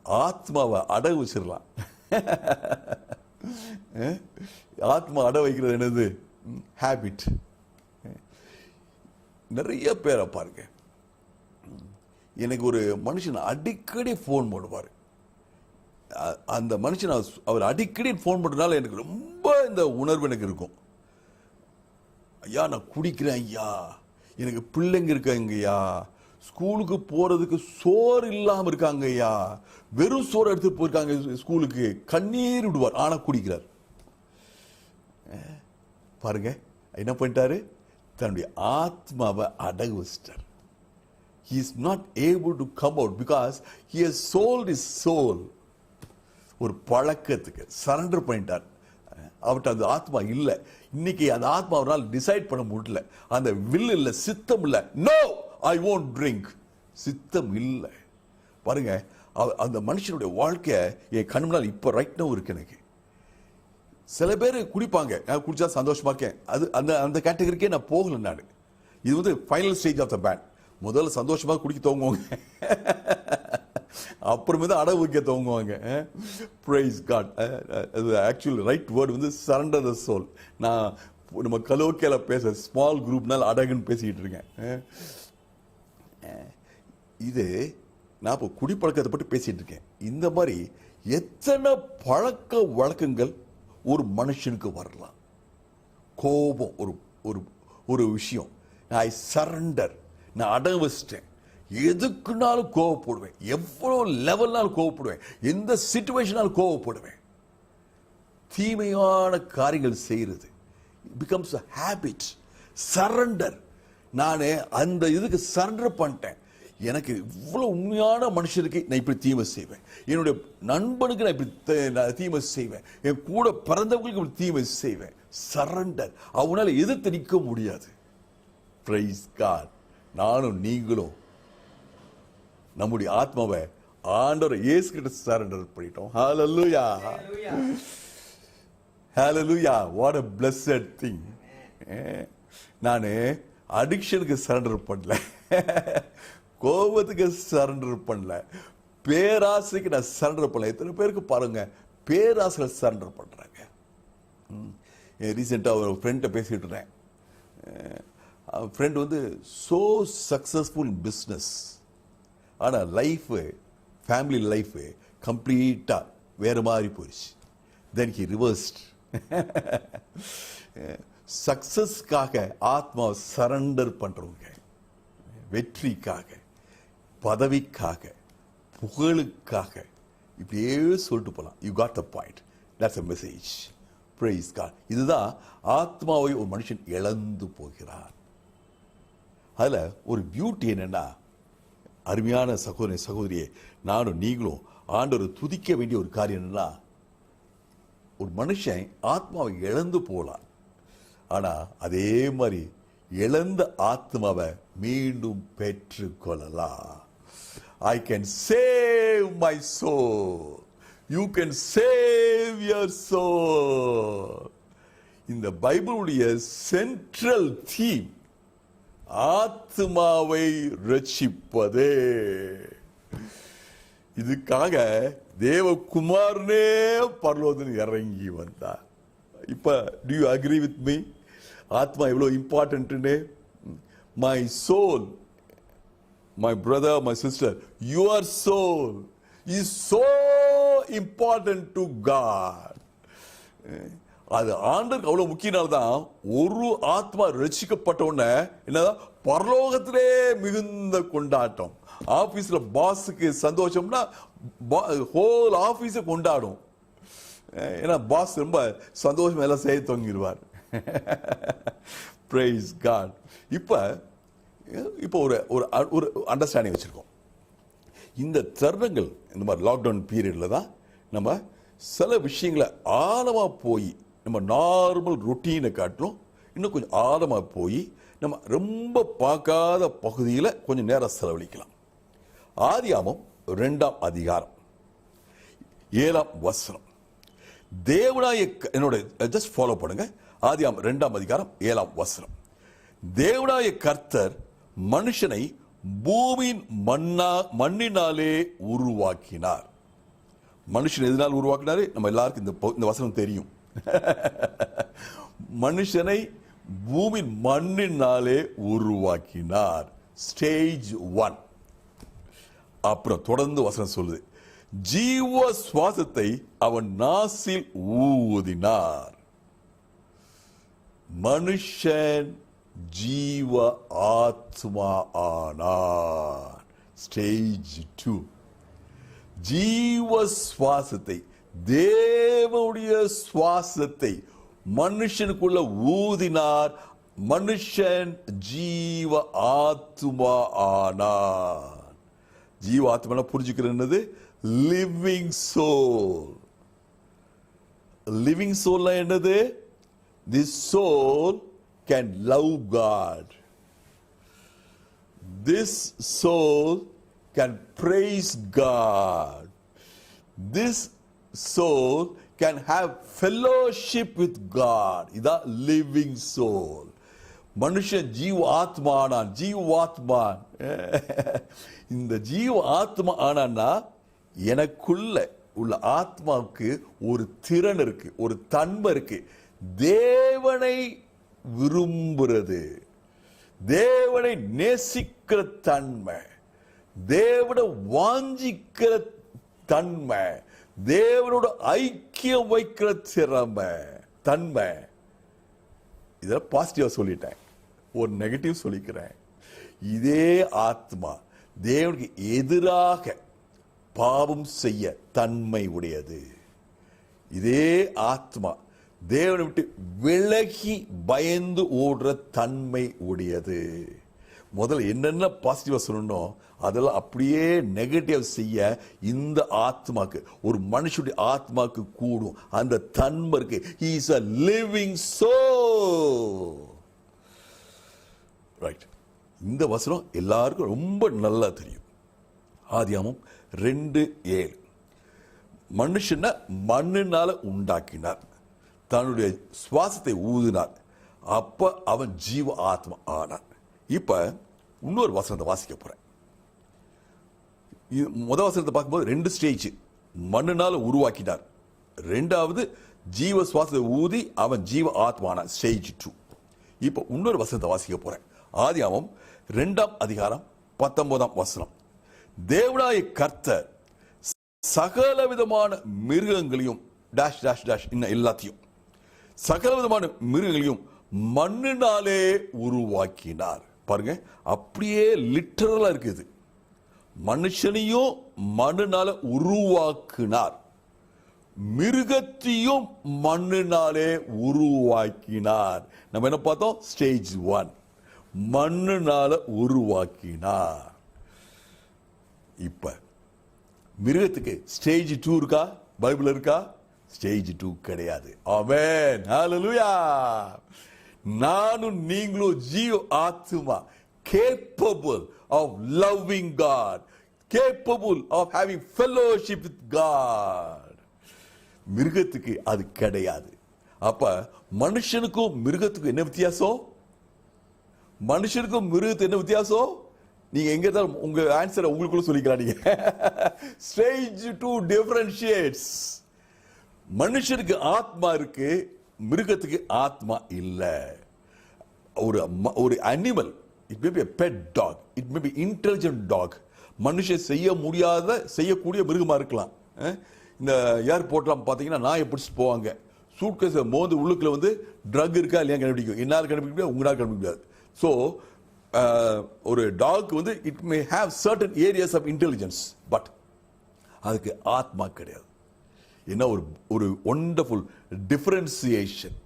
ஆத்மாவை அடகு வச்சிடலாம். ஆத்மா அட வைக்கிறது என்னது? ஹேபிட். நிறைய பேரை பாருங்க, எனக்கு ஒரு மனுஷன் அடிக்கடி ஃபோன் பண்ணுவார். அந்த மனுஷன் அவர் அடிக்கடி ஃபோன் பண்ணுறதுனால எனக்கு ரொம்ப இந்த உணர்வு எனக்கு இருக்கும். ஐயா நான் குடிக்கிறேன் ஐயா, எனக்கு பிள்ளைங்க இருக்காங்க ஐயா, ஸ்கூலுக்கு போறதுக்கு சோறு இல்லாமல் இருக்காங்க ஐயா, வெறும் சோறு எடுத்து போயிருக்காங்க ஸ்கூலுக்கு, கண்ணீர் விடுவார், ஆனா குடிக்கிறார். பாருங்க என்ன பண்ணிட்டாரு? தன்னுடைய ஆத்மாவை அடகு வச்சிட்டார். He is not able to come out because he has sold his soul. ஒரு பழக்கத்துக்கு சரண்டர் பண்ணிட்டார். அவர்கிட்ட அந்த ஆத்மா இல்லை. இன்னைக்கு அந்த ஆத்மா அவரால் டிசைட் பண்ண முடியல. அந்த வில் இல்லை, சித்தம் இல்லை. No I won't drink. சித்தம் இல்லை. பாருங்க அந்த மனுஷனுடைய வாழ்க்கை என் கண் முன்னால் இப்போ ரைட் நவ் இருக்கு. எனக்கு சில பேர் குடிப்பாங்க, நான் குடிச்சா சந்தோஷமா இருக்கேன், அது அந்த அந்த கேட்டகரிக்கே நான் போகல. நான் இது வந்து final stage of the band. முதல்ல சந்தோஷமா குடிக்க துவங்குவாங்க, அப்புறமே தான் அடகு வைக்க துவங்குவாங்க. Praise God. Actual right word வந்து சரண்டர் த சோல். நான் நம்ம கலோக்கியால பேச ஸ்மால் குரூப்னால அடகுன்னு பேசிக்கிட்டு இருக்கேன். இது நான் இப்போ குடிப்பழக்கத்தை பற்றி பேசிட்டு இருக்கேன். இந்த மாதிரி எத்தனை பழக்க வழக்கங்கள் ஒரு மனுஷனுக்கு வரலாம். கோபம் ஒரு ஒரு ஒரு விஷயம். ஐ சரண்டர், நான் அடகு வச்சிட்டேன். எதுக்குனாலும் கோவப்படுவேன், எவ்வளோ லெவல்னாலும் கோவப்படுவேன், எந்த சிச்சுவேஷனாலும் கோவப்படுவேன். தீமையான காரியங்கள் செய்யறது பிகம்ஸ் a habit. சரண்டர். நான் அந்த இதுக்கு சரண்டர் பண்ணிட்டேன். எனக்கு இவ்வளவு உண்மையான மனுஷனுக்கு நான் இப்படி தீமை செய்வேன், என்னுடைய நண்பனுக்கு நான் இப்படி தீமை செய்வேன், என் கூட பிறந்தவங்களுக்கு இப்படி தீமை செய்வேன். சரண்டர். அவனால எதிர்த்து நிற்க முடியாது. Praise God. நானும் நீங்களும் நம்முடைய ஆத்மாவை ஆண்டவர் இயேசு கிட்ட சரண்டர் பண்ணிட்டோம். ஹalleluya, hallelujah. What a blessed thing. நான் அடிக்ஷனுக்கு சரண்டர் பண்ணல, கோபத்துக்கு சரண்டர் பண்ணல, பேராசைக்கு நான் சரண்டர் பண்ணல. எத்தனை பேருக்கு பாருங்க பேராசை சரண்டர் பண்றாங்க. ரீசெண்டாக ஒரு ஃப்ரெண்ட்டை பேசிட்டு இருந்தேன். ஃப்ரெண்ட் வந்து சோ சக்சஸ்ஃபுல் பிஸ்னஸ், ஆனால் லைஃபு, ஃபேமிலி லைஃபு கம்ப்ளீட்டாக வேறு மாதிரி போயிடுச்சு. Then he reversed. சக்சஸ்க்காக ஆத்மா சரண்டர் பண்ணுறவங்க, வெற்றிக்காக, பதவிக்காக, புகழுக்காக, இப்படியே சொல்லிட்டு போகலாம். You got the point. That's a message. Praise God. இதுதான் ஆத்மாவை ஒரு மனுஷன் இழந்து போகிறார். அதில் ஒரு பியூட்டி என்னன்னா, அருமையான சகோதரி சகோதரியே, நானும் நீங்களும் ஆண்டவரை துதிக்க வேண்டிய ஒரு காரியம் என்னன்னா, ஒரு மனுஷன் ஆத்மாவை இழந்து போகலாம், ஆனா அதே மாதிரி இழந்த ஆத்மாவை மீண்டும் பெற்றுக்கொள்ளலாம். I can save my soul. You can save your soul. இந்த பைபிளுடைய சென்ட்ரல் தீம் ஆத்மாவை ரட்சிப்பதே. இதுக்காக தேவகுமாரனே பரலோகத்தில் இறங்கி வந்தார். இப்ப do you agree with me? ஆத்மா எவ்வளவு இம்பார்ட்டன்ட்னு. my soul, my brother, my sister, your soul is so important to God. அது ஆண்டவருக்கு அவ்வளவு முக்கியனால்தான் ஒரு ஆத்மா ரட்சிக்கப்பட்ட உடனே என்னதான் பரலோகத்திலே மிகுந்த கொண்டாட்டம். ஆபீஸ்ல பாஸுக்கு சந்தோஷம்னா ஹோல் ஆபீஸை கொண்டாடும். ஏன்னா பாஸ் ரொம்ப சந்தோஷம் எல்லாம் செய்ய தொங்கிடுவார். Praise God. இப்போ ஒரு அண்டர்ஸ்டாண்டிங் வச்சிருக்கோம். இந்த தருணங்கள் இந்த மாதிரி லாக்டவுன் பீரியட்ல தான் நம்ம சில விஷயங்களை ஆழமா போய் நம்ம நார்மல் ரொட்டீனை காட்டிலும் இன்னும் கொஞ்சம் ஆழமா போய் நம்ம ரொம்ப பார்க்காத பகுதியில் கொஞ்சம் நேரம் செலவழிக்கலாம். ஆதியாகமம் 2ஆம் அதிகாரம் 7ஆம் வசனம். தேவனாய என்னோட ஜஸ்ட் ஃபாலோ பண்ணுங்க. ஆதியாகமம் 2ஆம் அதிகாரம் 7ஆம் வசனம். தேவனாய கர்த்தர் மனுஷனை பூமியின் மண்ணினாலே உருவாக்கினார். மனுஷன் எதனால் உருவாக்கினாரு? நம்ம எல்லாருக்கும் இந்த வசனம் தெரியும். மனுஷனை பூமியின் மண்ணினாலே உருவாக்கினார். ஸ்டேஜ் 1. அப்புறம் தொடர்ந்து வசனம் சொல்லுது, ஜீவ சுவாசத்தை அவன் நாசில் ஊதினார். மனுஷன் ஜீவ ஆத்மா ஆனார். ஸ்டேஜ் 2. ஜீவ சுவாசத்தை, தேவனுடைய சுவாசத்தை மனுஷனுக்குள்ள ஊதினார். மனுஷன் ஜீவ ஆத்மா ஆனார். ஜீவ ஆத்மா புரிஞ்சுக்கிறது லிவிங் சோல். லிவிங் சோல் என்னது? This soul can love God. This soul can praise God. This soul can have fellowship with God. Ida living soul. மனுஷன் ஜீவ ஆத்மா ஆனான். ஜீவாத்மா. இந்த ஜீவ ஆத்மா ஆனான்னா எனக்குள்ள உள்ள ஆத்மாவுக்கு ஒரு திறன் இருக்கு, ஒரு தன்மை இருக்கு. தேவனை விரும்புறது, தேவனை நேசிக்கிற தன்மை, தேவனை வாஞ்சிக்கிற தன்மை, தேவனோட ஐக்கியம் வைக்கிற திறமை, தன்மை. இதெல்லாம் பாசிட்டிவா சொல்லிட்டேன். ஒரு நெகட்டிவ் சொல்லிக்கிறேன். இதே ஆத்மா தேவனுக்கு எதிராக பாவம் செய்ய தன்மை உடையது. இதே ஆத்மா தேவனை விட்டு விலகி பயந்து ஓடுற தன்மை உடையது. முதல்ல என்னென்ன பாசிட்டிவா சொல்லணும் அதெல்லாம் அப்படியே நெகட்டிவ் செய்ய இந்த ஆத்மாக்கு, ஒரு மனுஷனுடைய ஆத்மாக்கு கூடும் அந்த தன்மை இருக்கு. He is a living soul. Right. இந்த வசனம் எல்லாருக்கும் ரொம்ப நல்லா தெரியும். ஆதியாகமம் 2:7. மனுஷனை மண்ணினால உண்டாக்கினார், தன்னுடைய சுவாசத்தை ஊதினார், அப்ப அவன் ஜீவ ஆத்மா ஆனான். இப்ப இன்னொரு வசனத்தை வாசிக்க போறேன். முதல் வசனத்தை பார்க்கும்போது 2 ஸ்டேஜ். மண்ணினால உருவாக்கினார், 2வது ஜீவ சுவாசத்தை ஊதி அவன் ஜீவ ஆத்மா ஆனான். ஸ்டேஜ் 2. இப்ப இன்னொரு வசனத்தை வாசிக்க போறேன். ஆதியாகமம் 2ஆம் அதிகாரம் 19ஆம் வசனம். தேவனாய கர்த்தர் சகல விதமான மிருகங்களையும் டாஷ் டாஷ் டாஷ் இன்னும் எல்லாத்தையும் சகல விதமான மிருகங்களையும் மண்ணினாலே உருவாக்கினார். பாருங்க, அப்படியே லிட்டரலா இருக்குது. மனுஷனையும் மண்ணினால உருவாக்கினார், மிருகத்தையும் மண்ணினாலே உருவாக்கினார். நம்ம என்ன பார்த்தோம்? ஸ்டேஜ் 1, மண்ணினால உருவாக்கினார். இப்ப மிருகத்துக்கு ஸ்டேஜ் 2 இருக்கா? பைபிள் இருக்கா? ஸ்டேஜ் 2 கிடையாது. ஆமென், ஹalleluya. நானும் நீங்களும் ஜீவ ஆத்மா, capable of loving God, capable of having fellowship with God. மிருகத்துக்கு அது கிடையாது. அப்ப மனுஷனுக்கும் மிருகத்துக்கும் என்ன வித்தியாசம்? மனுஷனுக்கும் மிருகத்துக்கு என்ன வித்தியாசம்? நீங்க எங்க இருந்தாலும் உங்க ஆன்சரை உங்களுக்குள்ள சொல்லிக்கலாம். நீங்க ஸ்டேஜ் 2 டிஃபரன்ஷியேட்ஸ். மனுஷனுக்கு ஆத்மா இருக்கு, மிருகத்துக்கு ஆத்மா இல்ல. ஒரு animal it may be a pet dog, it may be intelligent dog. மனுஷன் செய்யக்கூடிய மிருகமா இருக்கலாம். இந்த ஏர்போர்ட்லாம் பார்த்தீங்கன்னா நாயை பிடிச்சிட்டு போவாங்க, சூட்கேஸை மோந்து உள்ளுக்குள்ள வந்து ட்ரக் இருக்கா இல்லையா கண்டுபிடிக்கும். என்னால் கண்டுபிடிக்க முடியாது, உங்களால் கண்டுபிடிக்க முடியாது. ஸோ ஒரு டாக் வந்து it may have certain areas of intelligence, but அதுக்கு ஆத்மா கிடையாது. என்ன ஒரு ஒண்டர்ஃபுல் டிஃபரன்சியேஷன்.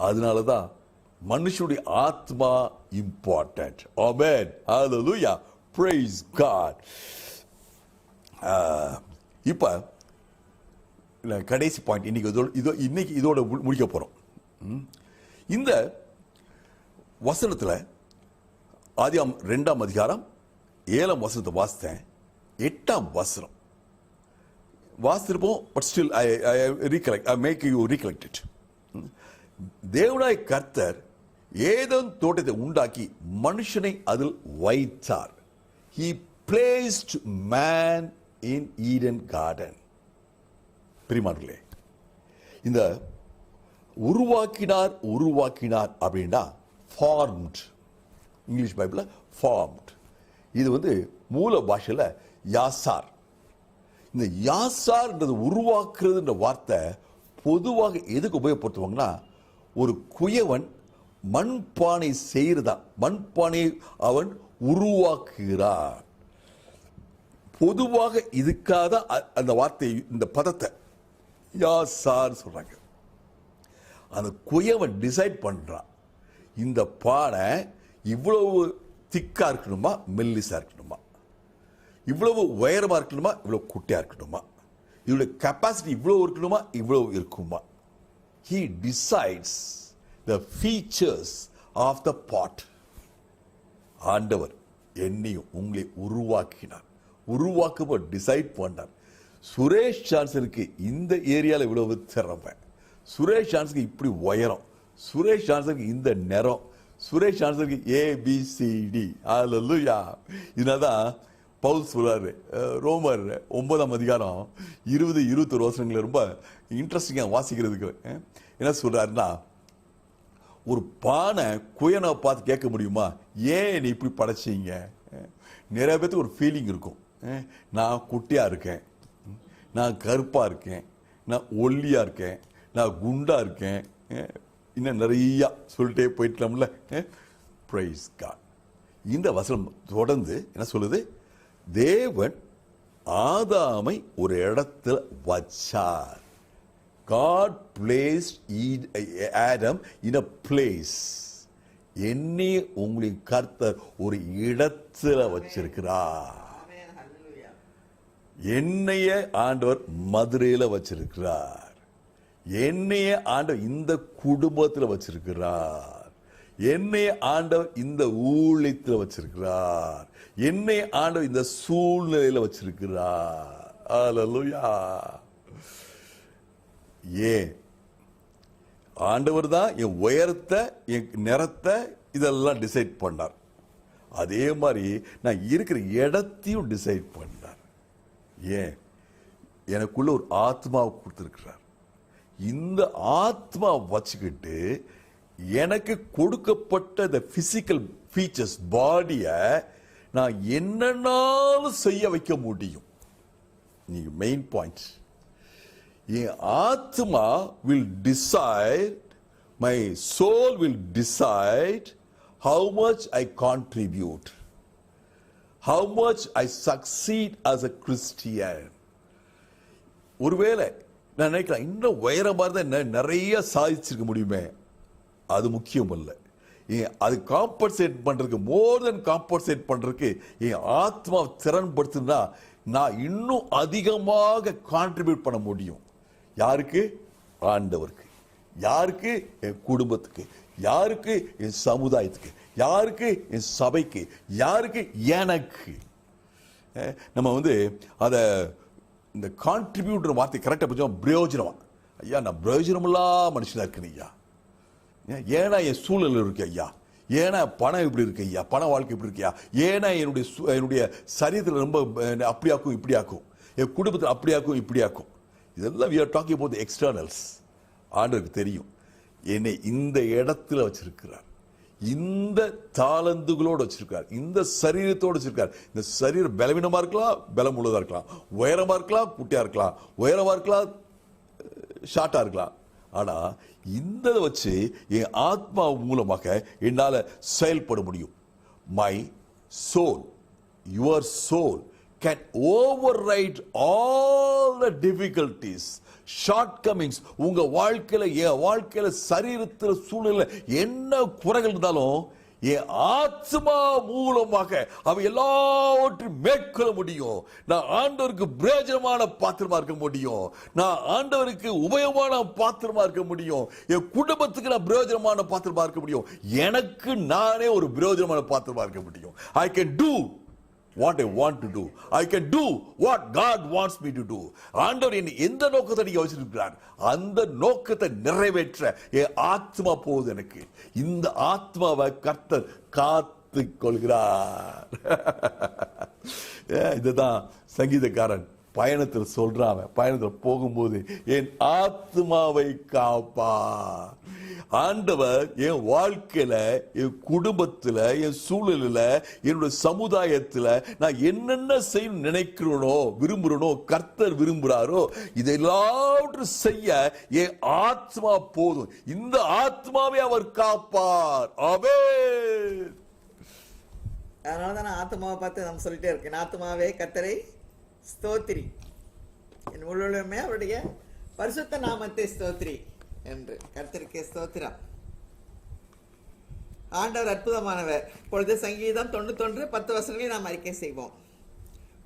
அதனால தான் மனுஷனுடைய ஆத்மா இம்பார்ட்டன்ட். ஆமென், ஹல்லேலூயா, praise God. இப்போ கடைசி பாயிண்ட், இன்னைக்கு இதோட முடிக்க போறோம். இந்த வசனத்தில் ஆதியாகமம் 2ஆம் அதிகாரம் 7ஆம் வசனத்தை வாசித்தேன். 8ஆம் வசனம் வாசித்திருப்போம், but still I make you recollect it. தேவனாய் கர்த்தர் ஏதேன் தோட்டத்தை உண்டாக்கி மனுஷனை அதில் வைத்தார். He placed man in Eden garden. பிரியமானவர்களே, இந்த உருவாக்கினார் அப்படின்னா ஃபார்ம்ட், இங்கிலீஷ் பைபிளில் ஃபார்ம்ட். இது வந்து மூல பாஷையில் யாசார். இந்த யாசார்ன்றது உருவாக்குறதுன்ற வார்த்தை பொதுவாக எதுக்கு உபயோகப்படுத்துவாங்கன்னா, ஒரு குயவன் மண்பானை செய்யறதா, மண்பானை அவன் உருவாக்குகிறார். பொதுவாக இதுக்காக அந்த வார்த்தை, இந்த பதத்தை யாசார் சொல்றாங்க. அந்த குயவன் டிசைட் பண்றான், இந்த பானை இவ்வளவு திக்கா இருக்கணுமா, மெல்லிசா இருக்கணுமா, இவ்வளவு உயரமா இருக்கணுமா, இவ்வளவு குட்டியா இருக்கணுமா, இதோட கெப்பாசிட்டி இவ்வளவு இருக்கணுமா, இவ்வளவு இருக்குமா. He decides the features of the pot. ஆண்டவர் என்னையும் உங்களை உருவாக்கும்போது டிசைட் பண்ணார். சுரேஷ் ஜான்சனுக்கு இந்த ஏரியாவில் இவ்வளவு திறமை, சுரேஷ் ஜான்சனுக்கு இப்படி உயரம், சுரேஷ் ஜான்சனுக்கு இந்த நிறம், சுரேஷ் ஜான்சனுக்கு ABCD. ஹல்லேலூயா. இதனால்தான் பவுல் சொல்றாரு, ரோமர் 9ஆம் அதிகாரம் 20-21 வசனங்கள் ரொம்ப இன்ட்ரெஸ்டிங்காக வாசிக்கிறதுக்கு. என்ன சொல்றாருன்னா, ஒரு பானை குயனை பார்த்து கேட்க முடியுமா, ஏன் நீ இப்படி படைச்சீங்க? நிறைய பேருக்கு ஒரு ஃபீலிங் இருக்கும், நான் குட்டியா இருக்கேன், நான் கருப்பா இருக்கேன், நான் ஒல்லியா இருக்கேன், நான் குண்டா இருக்கேன், இன்னும் நிறைய சொல்லிட்டே போயிட்டோம்ல. Price God. இந்த வசனம் தொடர்ந்து என்ன சொல்லுது? தேவன் ஆதாமை ஒரு இடத்துல வச்சார். God placed Adam in a place. என்னை உங்களை கர்த்தர் ஒரு இடத்துல வச்சிருக்கிறார். என்னைய ஆண்டவர் மதுரையில வச்சிருக்கிறார். என்னைய ஆண்டவர் இந்த குடும்பத்தில் வச்சிருக்கிறார். என்னைய ஆண்டவர் இந்த ஊழியத்தில் வச்சிருக்கிறார். என்னை ஆண்டவர் இந்த சூழ்நிலையில வச்சிருக்கிறார். ஹல்லேலூயா. ஏன்? ஆண்டவர் தான் என் உயரத்தை, என் நிறத்தை இதெல்லாம் டிசைட் பண்ணார். அதே மாதிரி நான் இருக்கிற இடத்தையும் டிசைட் பண்ணார். ஏன்? எனக்குள்ள ஒரு ஆத்மாவை கொடுத்திருக்கிறார். இந்த ஆத்மா வச்சுக்கிட்டு எனக்கு கொடுக்கப்பட்ட இந்த பிசிக்கல் ஃபீச்சர்ஸ், பாடியை நான் என்னன்னாலும் செய்ய வைக்க முடியும். நீங்க மெயின் பாயிண்ட், என் ஆத்மா will decide, my soul will decide how much I contribute, how much I succeed as a Christian. ஒருவேளை நான் நினைக்கிறேன், இன்னும் உயரமா இருந்தா நிறைய சாதிச்சிருக்க முடியுமே, அது முக்கியம் இல்லை. அது காம்பன்சேட் பண்றதுக்கு, மோர் தென் காம்பன்சேட் பண்றதுக்கு என் ஆத்மா திறன்படுத்துனா நான் இன்னும் அதிகமாக கான்ட்ரிபியூட் பண்ண முடியும். யாருக்கு? ஆண்டவருக்கு. யாருக்கு? என் குடும்பத்துக்கு. யாருக்கு? என் சமுதாயத்துக்கு. யாருக்கு? என் சபைக்கு. யாருக்கு? எனக்கு. நம்ம வந்து அதை இந்த கான்ட்ரிபியூட்ற வார்த்தை கரெக்டாக கொஞ்சம் பிரயோஜனமா, ஐயா நான் பிரயோஜனமில்லா மனுஷனா இருக்கேன் ஐயா, ஏன்னா என் சூழல் இருக்கு ஐயா, ஏன்னா பணம் இப்படி இருக்கு ஐயா, பண வாழ்க்கை இப்படி இருக்கியா, ஏன்னா என்னுடைய சரீரத்தில் ரொம்ப அப்படியாக்கும் இப்படியாக்கும், என் குடும்பத்தில் அப்படியாக்கும் இப்படியாக்கும். இதெல்லாம் we are talking about the externals. ஆண்டவருக்கு தெரியும் என்னை இந்த இடத்துல வச்சிருக்கிறார். இந்த தாளந்துகளோடு வச்சிருக்கார், இந்த சரீரத்தோடு வச்சிருக்கார். இந்த சரீரம் பலவீனமா இருக்கலாம், பலம் உள்ளதா இருக்கலாம், உயரமா இருக்கலாம், குட்டியா இருக்கலாம், உயரமா இருக்கலாம், ஷார்ட்டா இருக்கலாம். ஆனா இந்த வச்சு என் ஆத்மா மூலமாக என்னால செயல்பட முடியும். My soul, your soul can override all the difficulties, shortcomings. உங்க வாழ்க்கையில, என் வாழ்க்கையில, சரீரத்தில், சூழ்நிலை என்ன குறைகள் இருந்தாலும் என் ஆத்மா மூலமாக அவை எல்லாவற்றையும் மேற்கொள்ள முடியும். நான் ஆண்டவருக்கு பிரயோஜனமான பாத்திரமா இருக்க முடியும். நான் ஆண்டவருக்கு உபயோகமான பாத்திரமா இருக்க முடியும். என் குடும்பத்துக்கு நான் பிரயோஜனமான பாத்திரமா இருக்க முடியும். எனக்கு நானே ஒரு பிரயோஜனமான பாத்திரமா இருக்க முடியும். I can do what I want to do. I can do what God wants me to do. ஆண்டவர் என்னை எந்த நோக்கத்தை நீங்க வச்சிருக்கிறார், அந்த நோக்கத்தை நிறைவேற்ற என் ஆத்மா போகுது. எனக்கு இந்த ஆத்மாவை கர்த்தர் காத்து கொள்கிறார். இதுதான் சங்கீதக்காரன் பயணத்தில் சொல்றான். பயணத்தில் போகும்போது என் ஆத்மாவை காப்பா. ஆண்டவர் என் வாழ்க்கையில, என் குடும்பத்துல, என் சூழலில, என்னுடைய சமுதாயத்துல நான் என்னென்ன செய்ய நினைக்கிறோனோ, விரும்புறனோ, கர்த்தர் விரும்புறாரோ இதெல்லாம் செய்ய என் ஆத்மா போதும். இந்த ஆத்மாவை அவர் காப்பார். ஆமென். அதனாலதான் நான் ஆத்மாவை பார்த்து நம்ம சொல்லிட்டே இருக்கேன், ஆத்மாவே கர்த்தரை ஸ்தோத்திரி, என் முழுமே அவருடைய பரிசுத்த நாமத்தை ஸ்தோத்திரி என்று. கர்த்தருக்கே ஸ்தோத்திரம். ஆண்டவர் அற்புதமானவர். இப்பொழுது சங்கீதம் 91:10 வசனங்களை நாம் அறிக்கை செய்வோம்.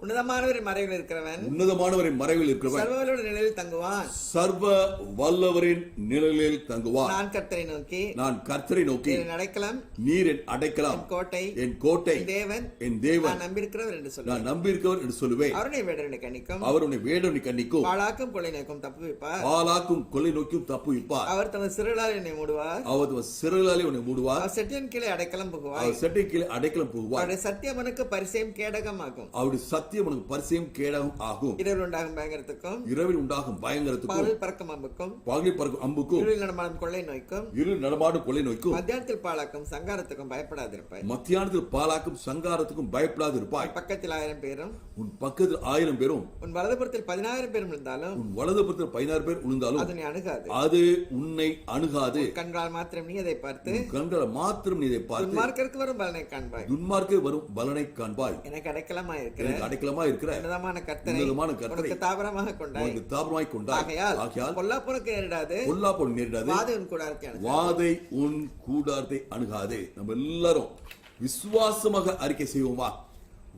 உன்னதமானவரின் மறைவில் இருக்கிறவன், உன்னதமானவரின் மறைவில் இருக்கிறவன் சர்வவல்லவரின் நிழலில் தங்குவான். சர்வ வல்லவரின் நிழலில் தங்குவான். நான் கர்த்தரை நோக்கி, நான் கர்த்தரை நோக்கி, என் அடைக்கலம், நீர் என் அடைக்கலம், என் கோட்டை, என் கோட்டை, என் தேவன், என் தேவன், நான் நம்பியிருக்கிறவர் என்று சொல்லுவேன். நான் நம்பியிருக்கிறவர் என்று சொல்லுவேன். அவருடைய வேடனை கண்ணிக்கும், அவருடைய வேடனை கண்ணிக்கும், பாழாக்கும் கொள்ளை நோக்கும் தப்புவிப்பார். பாலாக்கும் கொள்ளை நோக்கும் தப்புவிப்பார். அவர் தமது சிறலால் என்னை மூடுவார். அவர் தமது சிறலாலே உன்னை மூடுவார். அவர் செட்டின் கீழே அடைக்கலம் புகுவார். அவர் செட்டின் கீழே அடைக்கலம் புகுவார். அவருடைய சத்தியம் அவனுக்கு பரிசையும் கேடகமாகும். அவருடைய சத்தியம் உனக்கு பரிசையும் கேடகம் ஆகும். இரவில் உண்டாகும் பயங்கரத்துக்கும், இரவில் உண்டாகும் பயங்கரத்துக்கும், பகலில் பறக்கும் அம்புக்கும், பகலில் பறக்கும் அம்புக்கும், இருளில் நடமாடும் கொள்ளை நோய்க்கும், இருள் நடமாடும் கொள்ளை நோய்க்கும், மத்தியானத்தில் பாழாக்கும் சங்காரத்துக்கும் பயப்படாதிருப்பாய். மத்தியானத்தில் பாலாக்கும் சங்காரத்துக்கும் பயப்படாது இருப்பாய். பக்கத்தில் 1000 பேரும், உன் பக்கத்தில் 1000 பேரும், உன் வலதுபுறத்தில் 10000 பேரும் இருந்தாலும், உன் வலதுபுறத்தில் 16 பேர் விழுந்தாலும் அது உன்னை அணுகாது. அது உன்னை அணுகாது. கண்களால் மாத்திரம் நீ அதை பார்த்து, கண்களை மாத்திரம் நீ இதை பார்த்து, துன்மார்க்கருக்கு வரும் பலனை காண்பாய். துன்மார்க்கு வரும் பலனை காண்பாய். எனக்கு அடைக்கலமா இருக்கிற, எனக்கு அடைக்கலமா இருக்கிற உன்னதமான கர்த்தரை உனக்கு தாபரமாக கொண்டாய். தாபரமாய் கொண்டாய். ஆகையால் பொல்லாப்புனக்கு நேரிடாது, பொல்லாப்பு நேரிடாது, வாதை உன் கூடாரத்தை அணுகாது. வாதை உன் கூடாரத்தை அணுகாது. நம்ம எல்லாரும் விசுவாசமாக அறிக்கை செய்வோமா?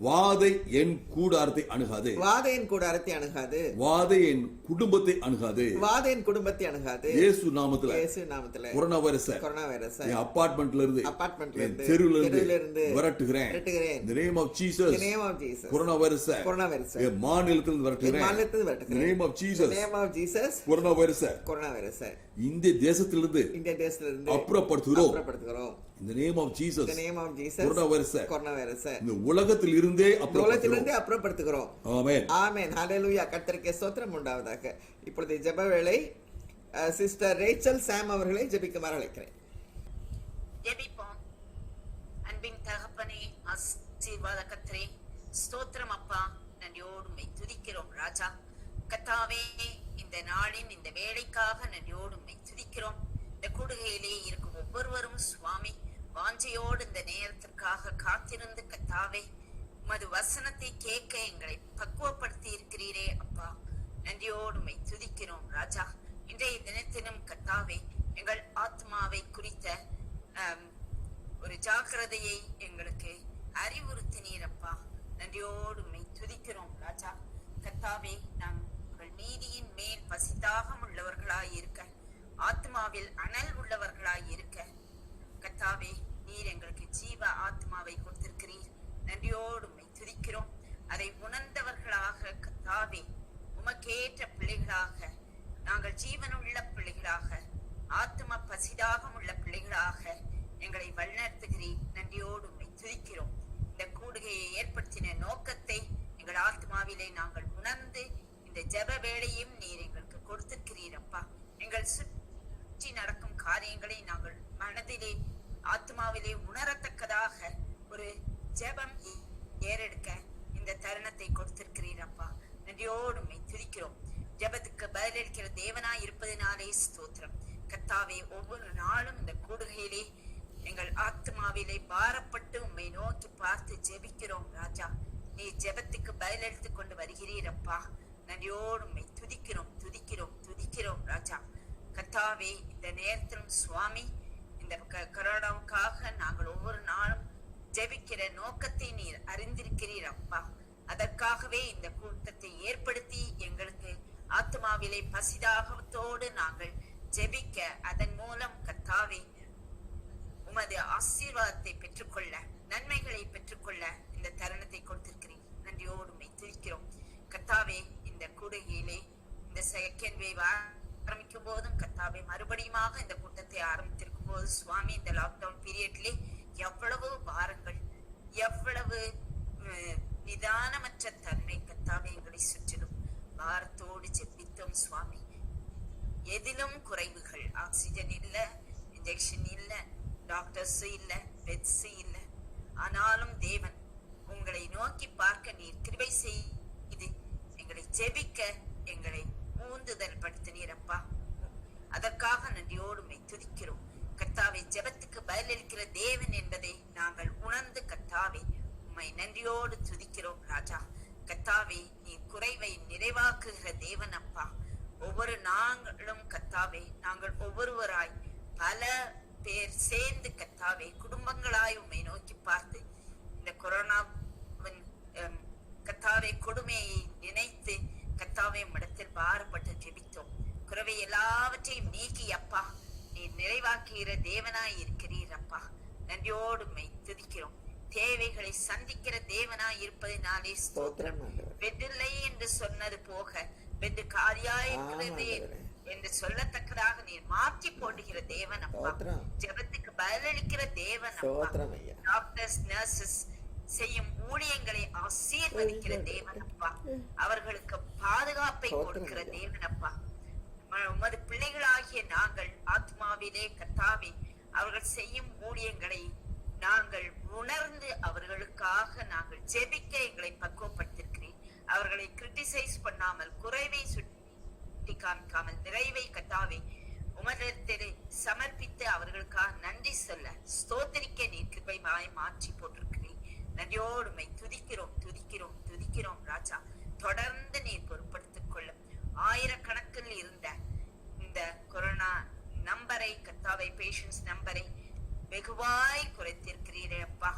வாதை என் கூடாரத்தை அணுகாது. வாதை என் கூடாரத்தை அணுகாது. வாதை என் குடும்பத்தை அணுகாது. வாதை என் குடும்பத்தை அணுகாது. இயேசு நாமத்துல, இயேசு நாமத்துல கொரோனா வைரஸ் என் அபார்ட்மெண்ட்ல இருந்து, தெருவுல இருந்து விரட்டுகிறேன். In the name of Jesus. In the name of Jesus. Corona virus என் மாநிலத்திலிருந்து விரட்டுகிறேன். In the name of Jesus. In the name of Jesus. Corona virus இந்திய தேசத்திலிருந்து அப்புறப்படுத்துகிறோம். In the name of Jesus. In the name of Jesus. Corona virus இந்த உலகத்தில் இருந்தே அப்புறப்படுத்துகிறோம். ஆமென். ஆமென். ஹalleluya. கர்த்தருக்கு ஸ்தோத்திரம் உண்டாவதாக. இப்பொழுது ஜெப வேளை. சிஸ்டர் ரேச்சல் சாம் அவர்களை ஜெபிக்குமாறு அழைக்கிறேன். ஜெபிப்போம். அன்பின் தகப்பனே, ஆசீர்வாத கர்த்தரே, ஸ்தோத்திரம் அப்பா, நன்றியோடு உம்மை துதிக்கிறோம் ராஜா. கர்த்தாவே, இந்த நாளின் இந்த வேளைக்காக நன்றியோடு உம்மை துதிக்கிறோம். இந்த கூடுகையிலே இருக்கும் ஒவ்வொருவரும் சுவாமி வாஞ்சையோடு இந்த நேரத்திற்காக காத்திருந்து கர்த்தாவே உமது வசனத்தை கேட்க எங்களை பக்குவப்படுத்தி இருக்கிறீரே அப்பா, நன்றியோடு உம்மை துதிக்கிறோம் ராஜா. இன்றைய தினத்திலும் கர்த்தாவே எங்கள் ஆத்மாவை குறித்த ஒரு ஜாக்கிரதையை எங்களுக்கு அறிவுறுத்தினீரப்பா, நன்றியோடு உம்மை துதிக்கிறோம் ராஜா. கர்த்தாவே, நாங்கள் நீதியின் மேல் பசிதாகம் உள்ளவர்களாய் இருக்க, ஆத்மாவில் அனல் உள்ளவர்களாய் இருக்க கர்த்தாவே, நீர் எங்களுக்கு ஜீவ ஆத்மாவை கொடுத்திருக்கிறீர். நன்றியோடு உம்மை துதிக்கிறோம். அதை உணர்ந்தவர்களாக கர்த்தாவே, உமக்கேற்ற பிள்ளைகளாக, நாங்கள் ஜீவனுள்ள பிள்ளைகளாக, ஆத்ம பசிதாகம் உள்ள பிள்ளைகளாக எங்களை வழிநடத்துகிறீர். நன்றியோடு உம்மை துதிக்கிறோம். இந்த கூடுகையை ஏற்படுத்தின நோக்கத்தை எங்கள் ஆத்மாவிலே நாங்கள் உணர்ந்து இந்த ஜெப வேளையும் நீர் எங்களுக்கு கொடுத்திருக்கிறீர் அப்பா. எங்கள் சுற்றி நடக்கும் காரியங்களை நாங்கள் மனதிலே ஆத்மாவிலே உணரத்தக்கதாக ஒரு ஜெபம் ஏறெடுக்க இந்த தருணத்தை கொடுத்திருக்கிறீர் அப்பா. நன்றியோடு உம்மை துதிக்கிறோம். ஜெபத்துக்கு பதிலளிக்கிற தேவனாய் இருப்பதினாலே ஸ்தோத்திரம். கர்த்தாவே, ஒவ்வொரு நாளும் இந்த கூடுகையிலே எங்கள் ஆத்மாவிலே பாரப்பட்டு உம்மை நோக்கி பார்த்து ஜெபிக்கிறோம் ராஜா. நீ ஜெபத்துக்கு பதிலளித்துக் கொண்டு வருகிறீர் அப்பா. நன்றியோடு உம்மை துதிக்கிறோம் துதிக்கிறோம் துதிக்கிறோம் ராஜா. கர்த்தாவே, இந்த நேரத்திலும் சுவாமி, இந்த கரோனாவுக்காக நாங்கள் ஒவ்வொரு நாளும் ஜெபிக்கிற நோக்கத்தை நீர் அறிந்திருக்கிறீர் அப்பா. அதற்காகவே இந்த கூட்டத்தை ஏற்படுத்தி எங்களுக்கு ஆத்மாவிலே பசிதாகத்தோடு நாங்கள் ஜெபிக்க, அதன் மூலம் கர்த்தாவே உமது ஆசீர்வாதத்தை பெற்றுக்கொள்ள, நன்மைகளை பெற்றுக்கொள்ள இந்த தருணத்தை கொடுத்திருக்கிறீர். நன்றியோடு உம்மை துதிக்கிறோம் கர்த்தாவே. இந்த கூடுகையிலே இந்த செகண்ட் வேவ் ஆரம்பிக்கும் போதும் கர்த்தாவே, மறுபடியுமாக இந்த கூட்டத்தை ஆரம்பித்திருக்கும் போது சுவாமி, இந்த லாக்டவுன் பீரியட்லே எவ்வளவு பாரங்கள், எவ்வளவு நிதானமற்ற தன்மை கர்த்தாவே எங்களை சுற்றிலும் பாரத்தோடு ஜெபித்தோம் சுவாமி. எதிலும் குறைவுகள், ஆக்சிஜன் இல்ல, இன்ஜெக்ஷன் இல்ல, டாக்டர்ஸ் இல்ல, பெட்ஸ் இல்ல. ஆனாலும் தேவன் உங்களை நோக்கி பார்க்க நீர் கிருபை செய்து எங்களை ஜெபிக்க எங்களை ஊந்துதல் படுத்தினீர் அப்பா. அதற்காக நன்றியோடு உம்மை துதிக்கிறோம் கர்த்தாவே. ஜெபத்துக்கு பதிலளிக்கிற தேவன் என்பதை நாங்கள் உணர்ந்து கர்த்தாவே உம்மை நன்றியோடு துதிக்கிறோம் ராஜா. கர்த்தாவே, நீ குறைவை நிறைவாக்குகிற தேவன் அப்பா. ஒவ்வொரு நாங்களும் கர்த்தாவே, நாங்கள் ஒவ்வொருவராய் பல பேர் சேர்ந்து கர்த்தாவே குடும்பங்களாய் உம்மை நோக்கி பார்த்து இந்த கொரோனாவின் கர்த்தாவே கொடுமையை நினைத்து கர்த்தாவே உம்மிடத்தில் பாரப்பட்டு ஜெபித்தோம். குறைவை எல்லாவற்றையும் நீக்கி அப்பா நீ நிறைவாக்குகிற தேவனாய் இருக்கிறீர் அப்பா. நன்றியோடு உம்மை துதிக்கிறோம். தேவைகளை சந்திக்கிற தேவனாய் இருப்பதினாலே ஸ்தோத்திரம். பெட்டில்லை என்று சொன்னது போக பெட்டு காலியாயிருக்கிறது என்று சொல்லத்தக்கதாக நீர் மாற்றி போடுகிற தேவன் அப்பா. ஜெபத்துக்கு பதிலளிக்கிற தேவன் அப்பா. டாக்டர்ஸ், நர்சஸ் செய்யும் ஊழியங்களை ஆசீர்வதிக்கிற தேவன் அப்பா. அவர்களுக்கு பாதுகாப்பை கொடுக்கிற தேவன் அப்பா. உமது பிள்ளைகளாகிய நாங்கள் ஆத்மாவிலே கர்த்தாவே அவர்கள் செய்யும் ஊழியங்களை நாங்கள் உணர்ந்து அவர்களுக்காக நாங்கள் ஜெபிக்க எங்களை பக்குவப்படுத்திருக்கிறேன். அவர்களை கிரிட்டிசைஸ் பண்ணாமல், குறைவை சுட்டி காமிக்காமல், நிறைவை கர்த்தாவே உமதிடத்திலே சமர்ப்பித்து அவர்களுக்காக நன்றி சொல்ல, ஸ்தோத்திரிக்க நீர் கிருபையாய் மாற்றி போட்டிருக்கிறேன். நன்றியோடு உம்மை துதிக்கிறோம் துதிக்கிறோம் துதிக்கிறோம் ராஜா. தொடர்ந்து நீர் பொறுப்படுத்திக் கொள்ளும். ஆயிரக்கணக்கில் இருந்த இந்த கொரோனா நம்பரை கர்த்தாவை, பேஷன்ஸ் நம்பரை வெகுவாய் குறைத்திருக்கிறீரே அப்பா.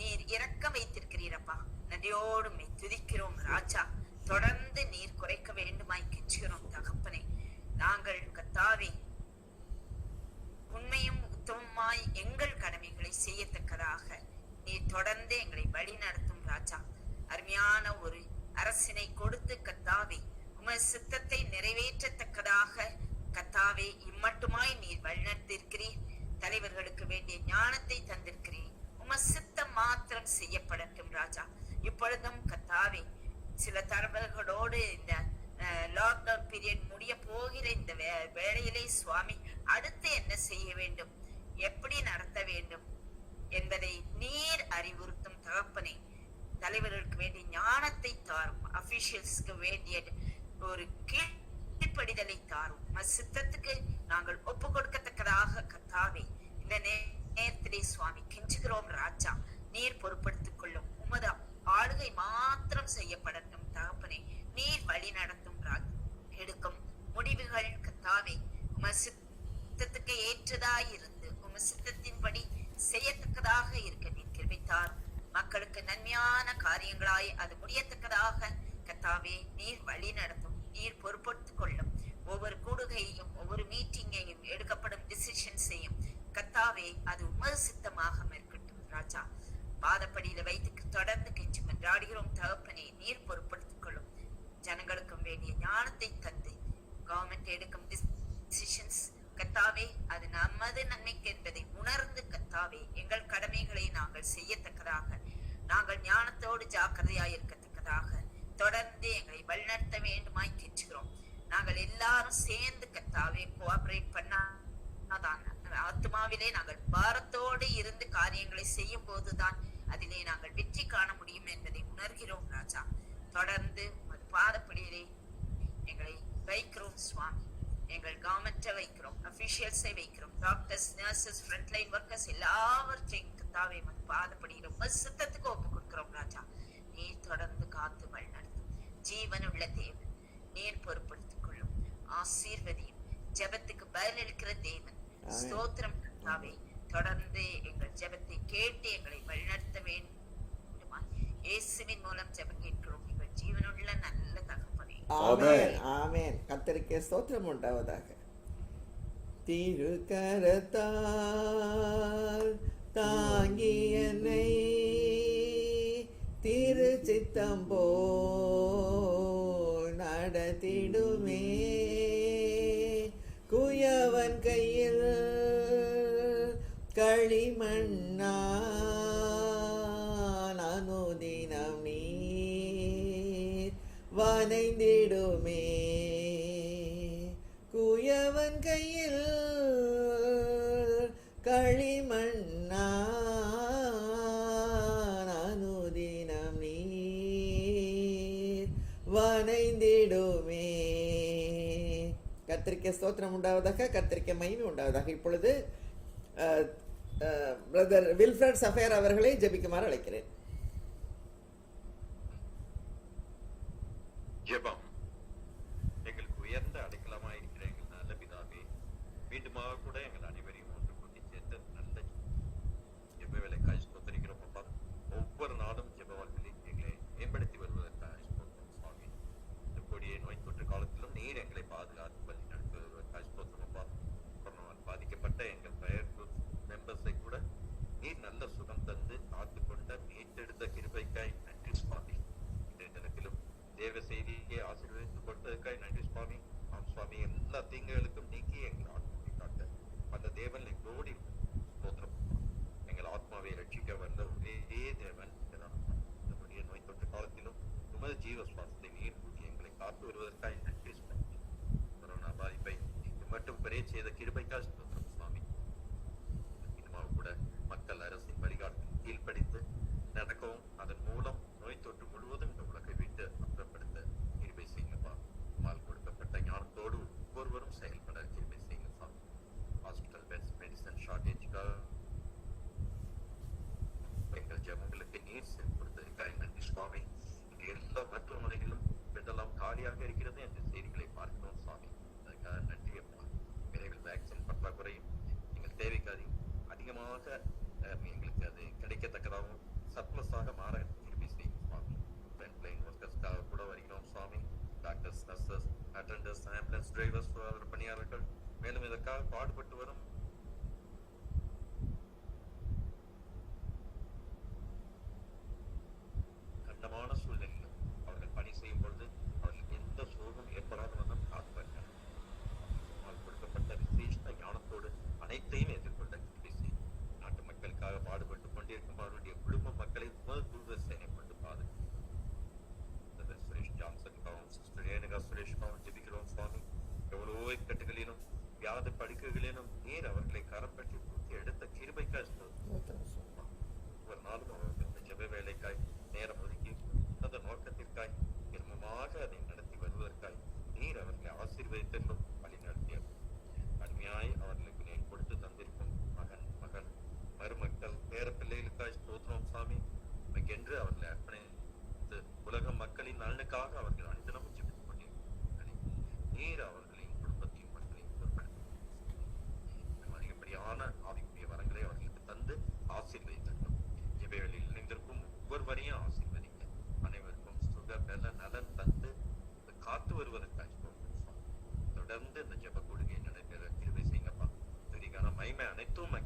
நீர் இரக்கம் வைத்திருக்கிறீரப்பா. நன்றியோடு உம்மை துதிக்கிறோம் ராஜா. தொடர்ந்து நீர் குறைக்க வேண்டுமாய் கெஞ்சுகிறோம் தகப்பனே. நாங்கள் கர்த்தாவே உண்மையும் உத்தமமாய் எங்கள் கடமைகளை செய்யத்தக்கதாக நீர் தொடர்ந்து எங்களை வழி நடத்தும் ராஜா. அருமையான ஒரு அரசினை கொடுத்து கர்த்தாவே உமது சித்தத்தை நிறைவேற்றத்தக்கதாக கர்த்தாவே இம்மட்டுமாய் நீர் வழிநடத்திருக்கிறீர். தலைவர்களுக்கு வேண்டிய ஞானத்தை தந்திருக்கிறீர். உமது சித்தம் மாத்திரம் செய்யப்படட்டும் ராஜா. இப்பொழுதும் கர்த்தாவே சில தரவுகளோடு இந்த லாக்டவுன் பீரியட் முடிய போகிற இந்த வேளையிலே சுவாமி அடுத்து என்ன செய்ய வேண்டும், எப்படி நடத்த வேண்டும் என்பதை நீர் அறிவுறுத்தும் தகப்பனே. தலைவர்களுக்கு வேண்டிய ஞானத்தை தாரும். அபிஷியல்ஸ்க்கு வேண்டிய ஒரு கீழ்ப்படிதலை தாரும். சித்தத்துக்கு நாங்கள் ஒப்பு கொடுக்கத்தக்கதாக கர்த்தாவே இந்த நேரத்திலே சுவாமி கெஞ்சுகிறோம் ராஜா. நீர் பொறுப்படுத்திக் கொள்ளும். உமது ஆளுகை மாத்திரம் செய்யப்படட்டும் தகப்பனே. நீர் வழி நடத்தும் எடுக்கும் முடிவுகள் கர்த்தாவே உமது சித்தத்துக்கு ஏற்றதாய் இருந்து உமது சித்தத்தின்படி செய்யத்தக்கதாக இருக்க நீர் கிருபை தாரும். மக்களுக்கு நன்மையான காரியங்களாய் அது முடியத்தக்கதாக கர்த்தாவே நீர் வழி நடத்தும். நீர் பொறுப்படுத்திக் கொள்ளும். ஒவ்வொரு கூடுகையையும் ஒவ்வொரு மீட்டிங்கையும் எடுக்கப்படும் டிசிஷன்ஸையும் கர்த்தாவே அது உமது சித்தமாக இருக்கட்டும் ராஜா. பாதப்படியில வைத்து தொடர்ந்து கெஞ்சி மன்றாடுகிறோம் தகப்பனே. நீர் பொறுப்படுத்திக் கொள்ளும். ஜனங்களுக்கும் வேண்டிய ஞானத்தை தந்து கவர்மெண்ட் எடுக்கும் டிசிஷன்ஸ் கர்த்தாவே அது நமது நன்மைக்கு என்பதை உணர்ந்து கர்த்தாவே எங்கள் கடமைகளை நாங்கள் செய்யத்தக்கதாக, நாங்கள் ஞானத்தோடு ஜாக்கிரதையாய் இருக்கத்தக்கதாக தொடர்ந்து எங்களை வழிநடத்த வேண்டுமாய் கெஞ்சுகிறோம். நாங்கள் எல்லாரும் சேர்ந்து கர்த்தாவே கோஆபரேட் பண்ணாதான் எங்கள் ஆத்மாவிலே நாங்கள் பாரத்தோடு இருந்து காரியங்களை செய்யும் போதுதான் அதிலே நாங்கள் வெற்றி காண முடியும் என்பதை உணர்கிறோம் ராஜா. தொடர்ந்து உமது பாதப்படியிலே எங்களை வைக்கிறோம் சுவாமி. எங்கள் கவர்மெண்ட்டை வைக்கிறோம், அபிஷியல்ஸை வைக்கிறோம், டாக்டர்ஸ், நர்சஸ், ஃப்ரண்ட்லைன் ஒர்க்கர்ஸ் எல்லாவற்றையும் கர்த்தாவே உமது பாதப்படியில உமது சித்தத்துக்கு ஒப்பு கொடுக்கிறோம் ராஜா. நீர் தொடர்ந்து காத்து வழிநடத்தும் ஜீவனுள்ள தேவன், நீர் பொறுப்படுத்திக் கொள்ளும், ஆசீர்வதியும், ஜெபத்துக்கு பதிலளிக்கிற தேவன். ஸ்தோத்திரம் கர்த்தாவே. தொடர்ந்து எங்கள் ஜெபத்தை கேட்டு எங்களை வழிநடத்த வேண்டுமா இயேசுவின் மூலம் ஜெபம் கேட்கிறோம் எங்கள் ஜீவனுள்ள நல்ல தகப்பனே. ஆமென் ஆமென். கர்த்தருக்கே ஸ்தோத்திரம் உண்டாவதாக. திருக்கரத்தால் தாங்கி என்னை திருச்சித்தம் போல் நடத்திடுமே, குயவன் கையில் களிமண்ணால் அனுதினம் நீர் வனைந்திடுமே, குயவன் கையில் களிமண்ணால் அனுதினம் நீர் வனைந்திடுமே. கர்த்தருக்கே ஸ்தோத்திரம் உண்டாவதாக, கர்த்தருக்கே மகிமை உண்டாவதாக. இப்பொழுது பிரதர் வில்ஃப்ரட் சஃபேர் அவர்களை ஜெபிக்குமாறு அழைக்கிறேன். ஜெபம். எங்களுக்கு உயர்ந்த அடைக்கலமாய் இருக்கிற எங்கள் நல்ல பிதாவே, மீண்டுமாக கூட எங்கள் அனைவரையும் ஒன்று கூட்டி சேர்த்த நல்ல ஜெப வேலைக்காய் ஸ்தோத்திரிக்கிறோம் அப்பா. ஒவ்வொரு நாளும் ஜெப வாழ்க்கையில் எங்களை மேம்படுத்தி வருவதற்காக ஸ்தோத்திரம் சுவாமி. இந்த கொடிய நோய் தொற்று காலத்திலும் நீர் எங்களை பாதுகாத்து வழி நடத்துவதற்காக ஸ்தோத்திரம் அப்பா. கொரோனாவால் பாதிக்கப்பட்ட எங்கள் பிரேயர் குரூப் மெம்பர்ஸை கூட நீர் நல்ல சுகம் தந்து காத்து கொண்ட மீட்டெடுத்த கிருபைக்காய் நன்றி சுவாமி. இன்றைய தினத்திலும் தேவ செய்தியை ஆசீர்வதித்து கொடுத்ததற்காய் நன்றி சுவாமி. ஆம் சுவாமி, எல்லா தீங்குகளுக்கும் நீக்கி எங்கள் ஆத்மாவை காட்ட அந்த தேவன் எங்களோடு ஸ்தோத்திரம். எங்கள் ஆத்மாவை ரட்சிக்க வந்த ஒரே தேவன் நம்முடைய நோய் தொற்று காலத்திலும் உமது ஜீவ சுவாசத்தை நீர் கூட்டி எங்களை காத்து வருவதற்காய் நன்றி சுவாமி. கொரோனா பாதிப்பை மட்டும் பெரிய செய்த கிருபைக்காய் ஸ்தோத்திரம் சுவாமி. இன்னும் கூட மக்கள் அரசின் வழிகாட்டில் கீழ்ப்படித்து நடக்கவும் அதன் மூலம் நோய் தொற்று முழுவதும் இந்த உலகை விட்டு அப்புறப்படுத்த கிருபை செய்யுங்கப்பா. மால் கொடுக்கப்பட்ட ஞானத்தோடு ஒவ்வொருவரும் செயல்பட கிருபை செய்யுங்கப்பா. ஹாஸ்பிட்டல் பெட்ஸ், மெடிசன் ஷார்டேஜுக்காக எங்கள் ஜெபங்களுக்கு நீர் கொடுத்ததுக்காக நன்றி சுவாமி. இங்கு எல்லா மருத்துவமனைகளும் பெட்டெல்லாம் காலியாக இருக்கிறது என்ற செய்திகளை பார்க்கிறோம் சுவாமி. அதுக்காக நன்றி அப்பா. விரைவில் வேக்சின் பற்றாக்குறையும் எங்கள் தேவைக்கு அதிகமாக எங்களுக்கு அது கிடைக்கத்தக்கதாகவும் சர்ப்ளஸாக மாற திரும்பி செய்யும் சுவாமி. ஃப்ரண்ட்லைன் ஒர்க்கர்ஸ்க்காக கூட வருகிறோம் சுவாமி. Doctors, nurses, attenders, ambulance drivers, பணியாளர்கள் மேலும் இதற்காக பாடுபட்டு வரும் கண்டமான சூழ்நிலையிலும் அவர்கள் பணி செய்யும் பொழுது அவர்களுக்கு எந்த சோகம் ஏற்படாத வண்ணம் காப்பாற்ற கொடுக்கப்பட்ட விசேஷ ஞானத்தோடு அனைத்தையும் எதிர்கொள்ள திரும்பி செய்யும். நாட்டு மக்களுக்காக பாடுபட்டு கொண்டிருக்கும் அவருடைய குடும்ப மக்களை உமது தூத சேனை கொண்டு பாதுகாப்பு. சுரேஷ் ஜான்சனுக்காகவும் சிஸ்டர் ரேணுகா சுரேஷ்காகவும் ஜெபிக்கிறோம் சுவாமி. எவ்வளவோ இக்கட்டுகளிலும் வியாதி படுக்கைகளிலும் நீர் அவர்களை கரம் பற்றி தூக்கி எடுத்த கிருபைக்காய் ஒவ்வொரு நாளும் அவர்கள் இந்த ஜெப வேலைக்காய் நேரம் ஒதுக்கி அந்த நோக்கத்திற்காய் திரும்பமாக அதை நடத்தி வருவதற்காய் நீர் அவர்களை ஆசீர்வதித்தென்றும் வழி நடத்தியது. அருமையாய் அவர்களுக்கு நீர் கொடுத்து தந்திருக்கும் மகன், மகள், மருமக்கள், பேர பிள்ளைகளுக்காய் ஸ்தோத்திரம் சாமி. என்று அவர்களை அர்ப்பணித்து உலக மக்களின் நலனுக்காக அவர்கள் அனுதினமும் ஜெபித்துக் கொண்டிருக்கிறார்கள். நீர் அவர்களின் குடும்பத்தையும் மக்களையும் பொறுப்படுத்தும் அதிகப்படியான ஆவிக்குரிய வரங்களை அவர்களுக்கு தந்து ஆசீர்வதித்தரும். ஜெபங்களில் இணைந்திருக்கும் ஒவ்வொருவரையும் ஆசீர்வதிக்க அனைவருக்கும் சுக பல நலன் தந்து காத்து வருவதற்காக தொடர்ந்து இந்த ஜெப கொடுகை நடைபெற கிருபை செய்யுங்கப்பா. துதிக்கான மகிமை அனைத்தும்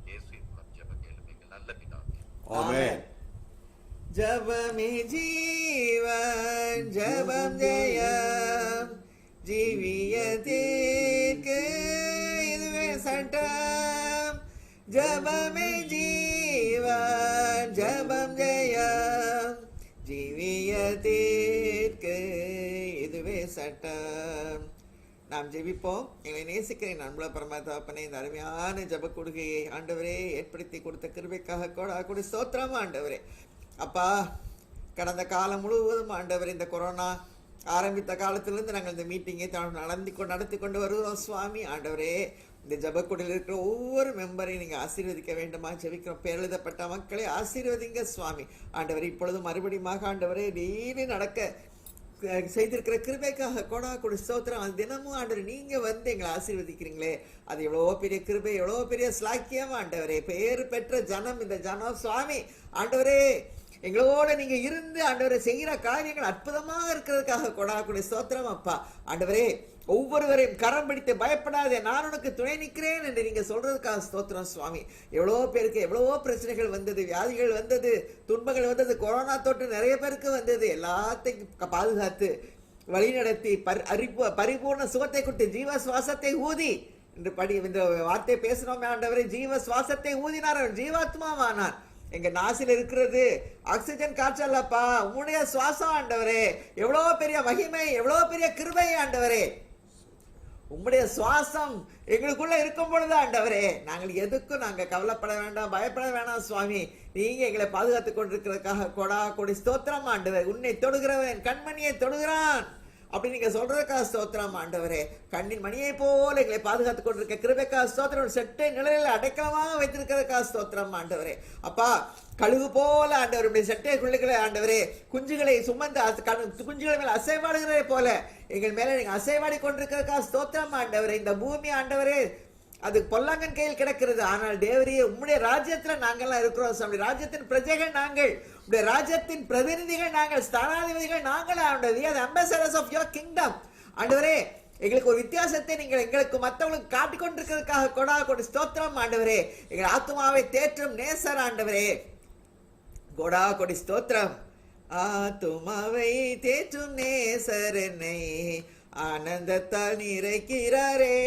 இயேசுவின் மூலம் ஜெப கேளும் எங்கள் நல்ல பிதாவே. ஆமென். ஜபமே ஜீவன், ஜபம் ஜெயம், ஜீவியத்திற்கு இதுவே சட்டம். ஜபமே ஜீவன், ஜபம் ஜெயம், ஜீவியத்திற்கு இதுவே சட்டம். நாம் ஜெபிப்போம். எங்களை நேசிக்கிறேன் அன்புள்ள பரமாத்மாப்பனே, இந்த அருமையான ஜெப கொடுகையை ஆண்டவரே ஏற்படுத்தி கொடுத்த கிருபைக்காக கொடி ஸ்தோத்திரம் ஆண்டவரே. அப்பா, கடந்த காலம் முழுவதும் ஆண்டவரே இந்த கொரோனா ஆரம்பித்த காலத்திலிருந்து நாங்கள் இந்த மீட்டிங்கை நடத்தி கொண்டு வருவோம் சுவாமி. ஆண்டவரே, இந்த ஜபக்குடியில் இருக்கிற ஒவ்வொரு மெம்பரையும் நீங்கள் ஆசீர்வதிக்க வேண்டுமா ஜெபிக்கிறோம். பேரெழுதப்பட்ட மக்களை ஆசீர்வதிங்க சுவாமி. ஆண்டவரே, இப்பொழுதும் மறுபடியும் ஆண்டவரே டெய்லி நடக்க செய்திருக்கிற கிருபைக்காக கொடி ஸ்தோத்திரம். அது தினமும் ஆண்டவர் நீங்க வந்து எங்களை ஆசீர்வதிக்கிறீங்களே, அது எவ்வளோ பெரிய கிருபை, எவ்வளோ பெரிய ஸ்லாக்கியம் ஆண்டவரே. பேரு பெற்ற ஜனம் இந்த ஜனம் சுவாமி. ஆண்டவரே, எங்களோட நீங்க இருந்து ஆண்டவரை செய்கிற காரியங்கள் அற்புதமா இருக்கிறதுக்காக கொடி ஸ்தோத்திரம் அப்பா. ஆண்டவரே, ஒவ்வொருவரையும் கரம் பிடித்து பயப்படாதே, நான் உனக்கு துணை நிற்கிறேன் என்று நீங்க சொல்றதுக்காக ஸ்தோத்திரம் சுவாமி. எவ்வளவோ பேருக்கு எவ்வளவோ பிரச்சனைகள் வந்தது, வியாதிகள் வந்தது, துன்பங்கள் வந்தது, கொரோனா தொற்று நிறைய பேருக்கு வந்தது. எல்லாத்தையும் பாதுகாத்து வழி நடத்தி பரிபூர்ண சுகத்தை கொடுத்து ஜீவ சுவாசத்தை ஊதி இந்த வார்த்தையை பேசினோமே ஆண்டவரே, ஜீவ சுவாசத்தை ஊதினார், ஜீவாத்மாவானார். எங்க நாசில் இருக்கிறது ஆக்சிஜன் காற்றல்லப்பா, உம்முடைய சுவாசம் ஆண்டவரே. எவ்வளோ பெரிய மகிமை, எவ்வளோ பெரிய கிருபை ஆண்டவரே. உம்முடைய சுவாசம் எங்களுக்குள்ள இருக்கும் பொழுது ஆண்டவரே, நாங்கள் எதுக்கும் நாங்கள் கவலைப்பட வேண்டாம், பயப்பட வேண்டாம் சுவாமி. நீங்க எங்களை பாதுகாத்து கொண்டிருக்கிறதுக்காக கொடி ஸ்தோத்திரம் ஆண்டவர். உன்னை தொடுகிறவன் கண்மணியை தொடுகிறான் அப்படி நீங்க சொல்றதுக்காக ஸ்தோத்திரம் ஆண்டவரே. கண்ணின் மணியை போல எங்களை பாதுகாத்துக் கொண்டிருக்க கிருபைக்காக ஸ்தோத்திரம். செட்டை நிலையில அடைக்கலமாக வைத்திருக்கிறதுக்காக ஸ்தோத்திரம் ஆண்டவரே. அப்பா, கழுகு போல ஆண்டவருடைய செட்டை குள்ளுகளை ஆண்டவரே குஞ்சுகளை சுமந்து குஞ்சுகளை மேல அசைவாடுகிறதே போல எங்கள் மேல நீங்க அசைவாடி கொண்டிருக்கிறதுக்காக ஸ்தோத்திரம் ஆண்டவரே. இந்த பூமி ஆண்டவரே அது பொல்லாங்கன் கையில் கிடக்கிறது, ஆனால் தேவரே உம்முடைய ராஜ்யத்துல நாங்கள்லாம் இருக்கிறோம் சாமி. ராஜ்யத்தின் பிரஜைகள் நாங்கள், உடைய ராஜ்யத்தின் பிரதிநிதிகள் நாங்கள், ஸ்தானாதிபதிகள் நாங்கள் ஆண்டவரே, அம்பாசடர்ஸ் ஆஃப் யுவர் கிங்டம் ஆண்டவரே. எங்களுக்கு ஒரு வித்தியாசத்தை நீங்கள் எங்களுக்கு மற்றவங்களுக்கு காட்டிக் கொண்டிருக்கிறதுக்காக கொடி ஸ்தோத்திரம் ஆண்டவரே. எங்கள் ஆத்மாவை தேற்றும் நேசர் ஆண்டவரே, கொடி ஸ்தோத்திரம். ஆத்துமாவை தேற்றும் நேசர் என்னை ஆனந்தத்தால் நிறைக்கிறாரே,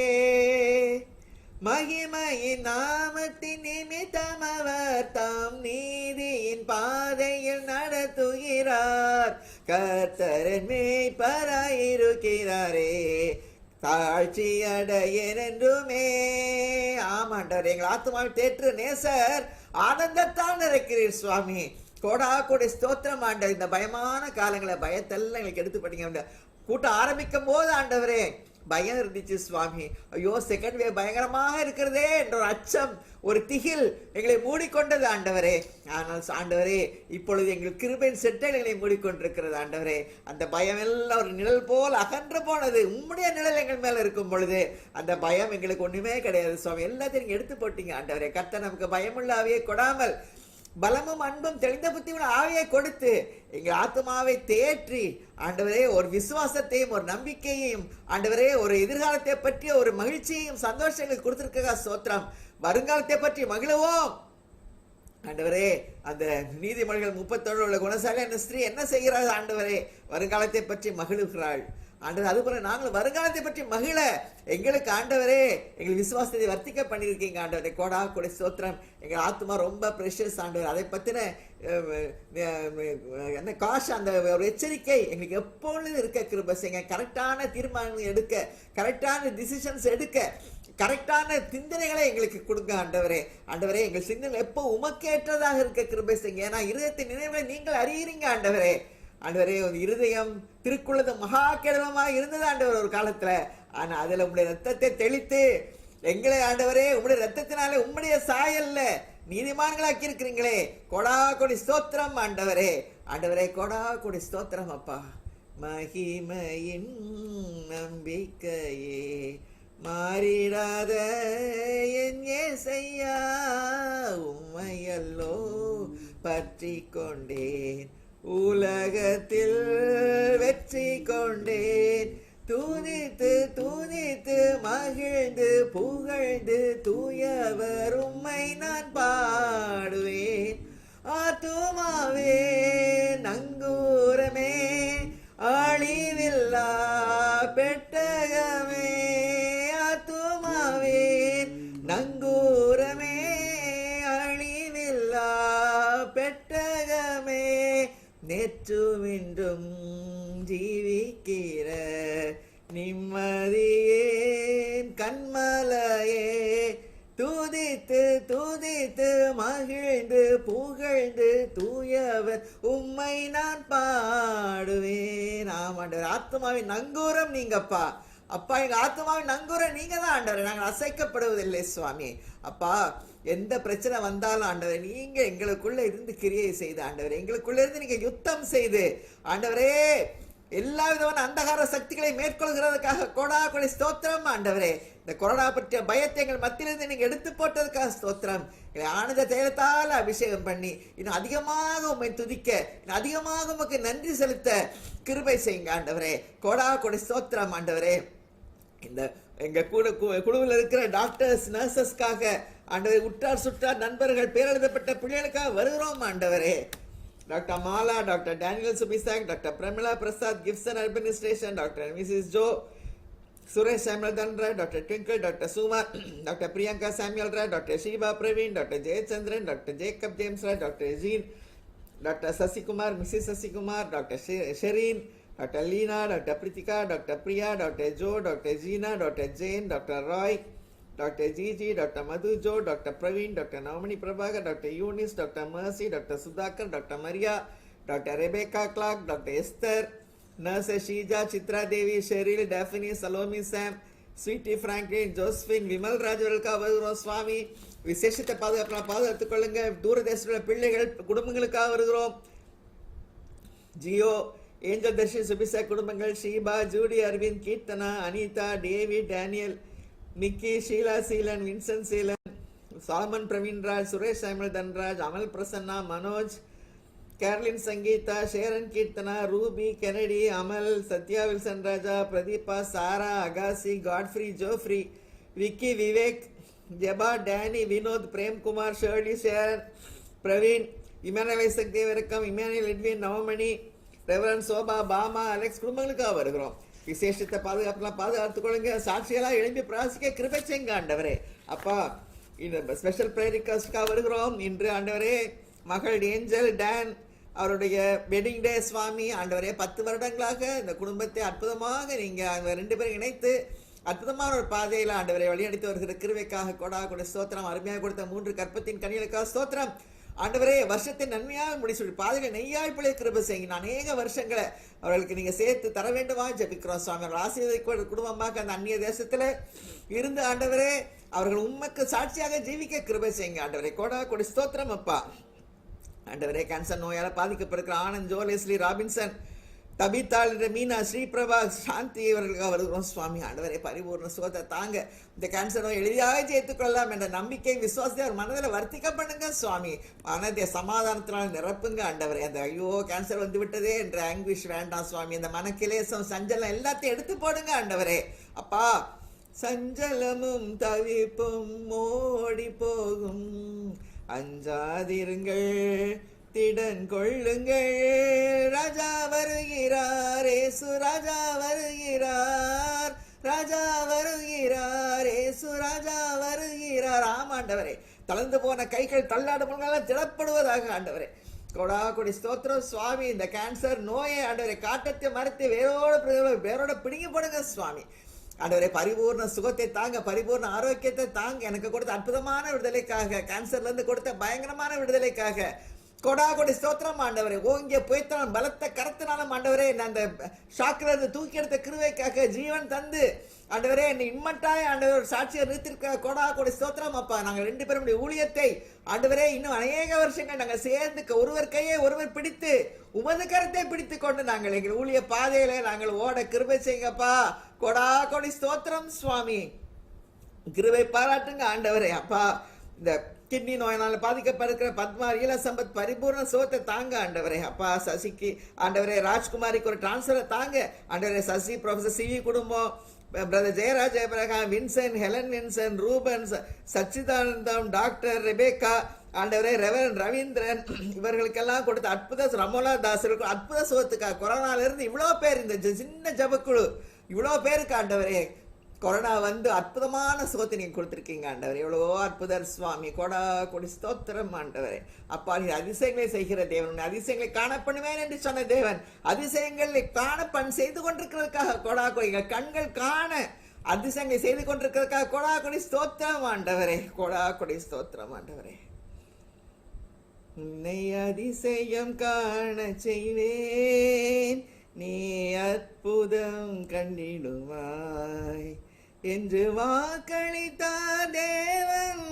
மகிமையின் நாமத்தின் நிமித்தம் அவர் தாம் நீதியின் பாதையில் நடத்துகிறார், கர்த்தரின் மேய்ப்பராயிருக்கிறாரே, தாழ்ச்சி அடையேன் என்றுமே. ஆமாண்டவர், எங்கள் ஆத்மாவை தேற்று நேசர் ஆனந்தத்தால் நிறைக்கிறீர் சுவாமி. கொடி ஸ்தோத்திரம் ஆண்டவர். இந்த பயமான காலங்களை பயத்தெல்லாம் எங்களுக்கு எடுத்து படிங்க. கூட்டம் ஆரம்பிக்கும் போது ஆண்டவரே பயம் இருந்துச்சு சுவாமி. ஐயோ, செகண்ட் வேவ் பயங்கரமாக இருக்கிறதே என்ற ஒரு அச்சம், ஒரு திகில் எங்களை மூடிக்கொண்டது ஆண்டவரே. ஆனால் ஆண்டவரே, இப்பொழுது எங்கள் கிருபையின் செட்டைகள் எங்களை மூடிக்கொண்டிருக்கிறது ஆண்டவரே. அந்த பயம் எல்லாம் ஒரு நிழல் போல் அகன்று போனது. உம்முடைய நிழல் எங்கள் மேல இருக்கும் பொழுது அந்த பயம் எங்களுக்கு ஒண்ணுமே கிடையாது சுவாமி. எல்லாத்தையும் நீங்க எடுத்து போட்டீங்க ஆண்டவரே. கர்த்தர் நமக்கு பயமுள்ள ஆவியை கொடாமல் பலமும் அன்பும் தெளிந்த புத்தியுள்ள ஆவியை கொடுத்து எங்கள் ஆத்மாவை தேற்றி ஆண்டவரே ஒரு விசுவாசத்தையும் ஒரு நம்பிக்கையையும் ஆண்டவரே ஒரு எதிர்காலத்தை பற்றிய ஒரு மகிழ்ச்சியையும் சந்தோஷங்கள் கொடுத்திருக்க ஸ்தோத்திரம். வருங்காலத்தை பற்றி மகிழ்வோம் ஆண்டவரே. அந்த நீதிமொழிகள் 37 உள்ள குணசாலியான ஸ்திரீ என்ன செய்கிறாள் ஆண்டவரே? வருங்காலத்தை பற்றி மகிழ்கிறாள் ஆண்டவர். அதுபோல நாங்கள் வருங்காலத்தை பற்றி மகிழ எங்களுக்கு ஆண்டவரே எங்கள் விசுவாசத்தை வர்த்திக்க பண்ணியிருக்கீங்க ஆண்டவரே. கொடி ஸ்தோத்திரம். எங்கள் ஆத்மா ரொம்ப ப்ரெஷஸ் ஆண்டவர். அதை பற்றின என்ன காஷ், அந்த ஒரு எச்சரிக்கை எங்களுக்கு எப்பொழுது இருக்க கிருபை செய்யுங்க. கரெக்டான தீர்மானங்கள் எடுக்க, கரெக்டான டிசிஷன்ஸ் எடுக்க, கரெக்டான சிந்தனைகளை எங்களுக்கு கொடுங்க ஆண்டவரே. ஆண்டவரே, எங்கள் சிந்தனை எப்போ உமக்கேற்றதாக இருக்க கிருபை செய்யுங்க. ஏன்னா இருதயத்தின் நினைவுகளை நீங்கள் அறியறீங்க ஆண்டவரே. ஆண்டவரே, ஒரு இருதயம் திருக்குள்ளது மகா கேடலமாக இருந்தது ஆண்டவர் ஒரு காலத்துல. ஆனா அதுல உங்களுடைய ரத்தத்தை தெளித்து எங்களை ஆண்டவரே உங்களுடைய ரத்தத்தினாலே உம்முடைய சாயல்ல நீதிமான்களாக்கி இருக்கிறீங்களே. கொடி ஸ்தோத்திரம் ஆண்டவரே. ஆண்டவரே, கொடி ஸ்தோத்திரம் அப்பா. மகிமையின் நம்பிக்கையே மாறிடாத என் இயேசையா, உம்மையல்லோ பற்றி கொண்டேன், உலகத்தில் வெற்றி கொண்டேன், தூதித்து தூதித்து மகிழ்ந்து புகழ்ந்து தூயவர் உம்மை நான் பாடுவேன். ஆத்துமாவே நங்கூரமே அழிவில்லா பெட்டகமே, ஆத்துமாவே நங்கூரமே அழிவில்லா பெட்டகமே, நேற்றும் இன்றும் ஜீவிக்கிற நிம்மதியே துதித்து மகிழ்ந்து புகழ்ந்து தூயவர் உம்மை நான் பாடுவேன். ஆமாண்டவர், ஆத்மாவின் நங்கூரம் நீங்கப்பா. அப்பா, எங்க ஆத்மாவின் நங்கூரம் நீங்க தான் ஆண்டவர். நாங்கள் அசைக்கப்படுவதில்லை சுவாமி. அப்பா, எந்த பிரச்சனை வந்தாலும் ஆண்டவர் நீங்க எங்களுக்குள்ள இருந்து கிரியை செய்து ஆண்டவர், எங்களுக்குள்ள இருந்து நீங்க யுத்தம் செய்து ஆண்டவரே எல்லா விதமான அந்தகார சக்திகளை மேற்கொள்கிறதுக்காக கோடா கொடி ஸ்தோத்திரம் ஆண்டவரே. இந்த கொரோனா பற்றிய பயத்தை எங்கள் மத்தியிலிருந்து நீங்க எடுத்து போட்டதுக்காக ஸ்தோத்திரம். எங்களை ஆனந்த தைலத்தால் அபிஷேகம் பண்ணி இன்னும் அதிகமாக உண்மை துதிக்க, இன்னும் அதிகமாக உமக்கு நன்றி செலுத்த கிருபை செய்யுங்க ஆண்டவரே. கோடா கொடி ஸ்தோத்திரம் ஆண்டவரே. இந்த எங்க குழுவில் இருக்கிற டாக்டர்ஸ், நர்சஸ்க்காக ஆண்டவரே, உற்றார் சுற்றார் நண்பர்கள், பேரெழுதப்பட்ட பிள்ளைகளுக்காக வருகிறோம் ஆண்டவரே. Doctor Mala, doctor Daniel Subisak, doctor Pramila Prasad, Gibson administration, doctor missus Joe, Suresh Samuel Dhanraj, doctor Twinkle, doctor Sumar, doctor Priyanka Samuel Roy, doctor Sheeba Praveen, doctor Jayachandran, doctor Jacob James Roy, doctor Jean, doctor Sasikumar, missus Sasikumar, doctor Sherin, doctor Leena, doctor Prithika, doctor Priya, doctor Joe, doctor Jeena, doctor Jain, doctor Roy, doctor Jiji, doctor Madhu Joe, doctor Praveen, doctor Navamani Prabhakar, doctor Younis, doctor Mercy, doctor Sudhakar, doctor Maria, doctor Rebecca Clark, doctor Esther, nurse Sheeja, Chitra Devi, Sheryl, Daphne, Salome Sam, Sweety Franklin, Josephine, Vimal Raj அவர்களுக்காக வருகிறோம் சுவாமி. விசேஷத்தை பாதுகாத்துக் கொள்ளுங்க. தூரதேச பிள்ளைகள் குடும்பங்களுக்காக வருகிறோம். Jio, angel Darshi, Subisha குடும்பங்கள், Sheeba, Judy, Aravind, Keerthana, Anitha, David, Daniel, Mickey, Sheela Seelan, Vinson Seelan, Solomon Praveenraj, Suresh Samuel Dhanraj, Amal Prasanna, Manoj, Carlin Sangeetha, Sharon Keerthana, Ruby, Kennedy, Amal, Sathya Wilson Raja, Pradeepa, Sarah, அகாசி, Godfrey, Geoffrey, Vicky, Vivek, Jeba, Danny, Vinod, Premkumar, Shirley, Sharon, Praveen, Emmanuel Isaac தேவரக்கம், Emmanuel Edwin, Navamani, reverend Sobha, Bama, Alex குடும்பங்களுக்காக வருகிறோம். விசேஷத்தை பாதுகாத்துக் கொள்ளுங்க. சாட்சியெல்லாம் எழுப்பி பிராசிக்க கிருபை செய்யுங்க ஆண்டவரே. அப்பா, இந்த ஸ்பெஷல் ப்ரேயர் ரிக்வெஸ்ட்காக வருகிறோம். இன்று ஆண்டவரே மகள் ஏஞ்சல் டான் அவருடைய வெட்டிங் டே சுவாமி. ஆண்டவரே 10 வருடங்களாக இந்த குடும்பத்தை அற்புதமாக நீங்க 2 பேரும் இணைத்து அற்புதமான ஒரு பாதையில ஆண்டவரை வழிநடத்தி வருகிற கிருபைக்காக கொடா கொடை ஸ்தோத்திரம். அருமையாக கொடுத்த 3 கற்பத்தின் கனிகளுக்காக ஸ்தோத்திரம். ஆண்டவரே, வருஷத்தை நன்மையாக முடிச்சு பாதைகளை நெய்யாய் பிள்ளை கிருபை செய்யுங்க. அநேக வருஷங்களை அவர்களுக்கு நீங்க சேர்த்து தர வேண்டுமா ஜெபிக்கிறோம் சுவாமி. ஆசீர்வதிக்க குடும்பமாக அந்த அந்நிய தேசத்துல இருந்து ஆண்டவரே அவர்கள் உண்மைக்கு சாட்சியாக ஜீவிக்க கிருபை செய்யுங்க ஆண்டவரே. கோடா கொடி ஸ்தோத்திரம் அப்பா. ஆண்டவரே, கேன்சர் நோயால பாதிக்கப்படுகிற ஆனந்த், ஜோ, லெஸ்லி, ராபின்சன், தபித்தாள், மீனா, ஸ்ரீபிரபா, சாந்தி இவர்களுக்காக வருகிறோம் சுவாமி. ஆண்டவரே, பரிபூர்ண சுகத்தை தாங்க. இந்த கேன்சர் நோய் எளிதாக ஜெயித்துக்கொள்ளலாம் என்ற நம்பிக்கை, விசுவாசத்தை அவர் மனதில் வர்த்திக்க பண்ணுங்க சுவாமி. மனதை சமாதானத்தினால் நிரப்புங்க ஆண்டவரே. அந்த ஐயோ கேன்சர் வந்து விட்டதே என்ற ஆங்குவிஷ் வேண்டாம் சுவாமி. அந்த மனக்கிலேசம், சஞ்சலம் எல்லாத்தையும் எடுத்து போடுங்க ஆண்டவரே. அப்பா, சஞ்சலமும் தவிப்பும் ஓடி போகும், அஞ்சாதிருங்கள், திடன் கொள்ளுங்கள், ராஜா வருகிறார், ஏசு ராஜா வருகிறார், ராஜா வருகிறார், ஏசு ராஜா வருகிறார். ஆமாண்டவரே, தளர்ந்து போன கைகள் தள்ளாடுபவர்களால் திடப்படுவதாக ஆண்டவரே. கொடா கொடி ஸ்தோத்திரம் சுவாமி. இந்த கேன்சர் நோயை ஆண்டவரை காட்டத்தை மறைத்து வேரோட பிடிங்கி போடுங்க சுவாமி. ஆண்டவரே, பரிபூர்ண சுகத்தை தாங்க, பரிபூர்ண ஆரோக்கியத்தை தாங்க. எனக்கு கொடுத்த அற்புதமான விடுதலைக்காக, கேன்சர்ல இருந்து கொடுத்த பயங்கரமான விடுதலைக்காக கொடா கொடி ஸ்தோத்திரம் ஆண்டவரே. ஓங்கிய புயத்தாலும் பலத்த கரத்தினாலும் ஆண்டவரே அந்த ஷாக்கில இருந்து தூக்கி எடுத்த கிருபைக்காக ஜீவன் தந்து ஆண்டவரே என்னை இம்மட்டாய் ஆண்டவர் சாட்சியை நிறுத்திருக்க கொடா கொடி ஸ்தோத்திரம் அப்பா. நாங்கள் 2 பேரும் ஊழியத்தை ஆண்டவரே இன்னும் அநேக வருஷங்கள் நாங்கள் சேர்ந்து ஒருவர் கையை ஒருவர் பிடித்து உமது கரத்தை பிடித்து கொண்டு நாங்கள் எங்கள் ஊழிய பாதையில நாங்கள் ஓட கிருபை செய்யுங்கப்பா. கொடா கொடி ஸ்தோத்திரம் சுவாமி. கிருபை பாராட்டுங்க ஆண்டவரே. அப்பா, இந்த கிட்னி நோயினால பாதிக்கப்படுகிற பத்மா, ஈழ சம்பத் பரிபூர்ண சுகத்தை தாங்க ஆண்டவரே. அப்பா, சசிக்கு ஆண்டவரே, ராஜ்குமாரிக்கு ஒரு டிரான்ஸ்ஃபரை தாங்க ஆண்டவரே. சசி, ப்ரொஃபசர் சிவி குடும்பம், பிரதர் ஜெயராஜ் ஜெயபிரகாம், Vinson, Helen Vinson, Rubens, Sachidanandam, doctor Rebecca ஆண்டவரே, ரெவரன் ரவீந்திரன் இவர்களுக்கெல்லாம் கொடுத்த அற்புத ரமோலா தாசருக்கு அற்புத சுகத்துக்காக கொரோனால இருந்து இவ்வளோ பேர் இந்த சின்ன ஜபக்குழு இவ்வளோ பேருக்கு ஆண்டவரே கொரோனா வந்து அற்புதமான சுகத்தை நீங்க கொடுத்துருக்கீங்க ஆண்டவரே. எவ்வளவோ அற்புதர் சுவாமி. கொடா கொடி ஸ்தோத்திரம் ஆண்டவரே. அப்பா, நீ அதிசயங்களை செய்கிற தேவன், அதிசயங்களை காணப்படுவேன் என்று சொன்ன தேவன் அதிசயங்களை செய்து கொண்டிருக்கிறதுக்காக கொடா கொடி கண்கள் காண அதிசயங்களை செய்து கொண்டிருக்கிறதுக்காக கொடா கொடி ஸ்தோத்திரம் ஆண்டவரே, கொடா கொடி ஸ்தோத்திரம் ஆண்டவரே. உன்னை அதிசயம் காண செய்வேன், நீ அற்புதம் கண்டிடுவாய் என்று வாக்களித்தார் தேவன்,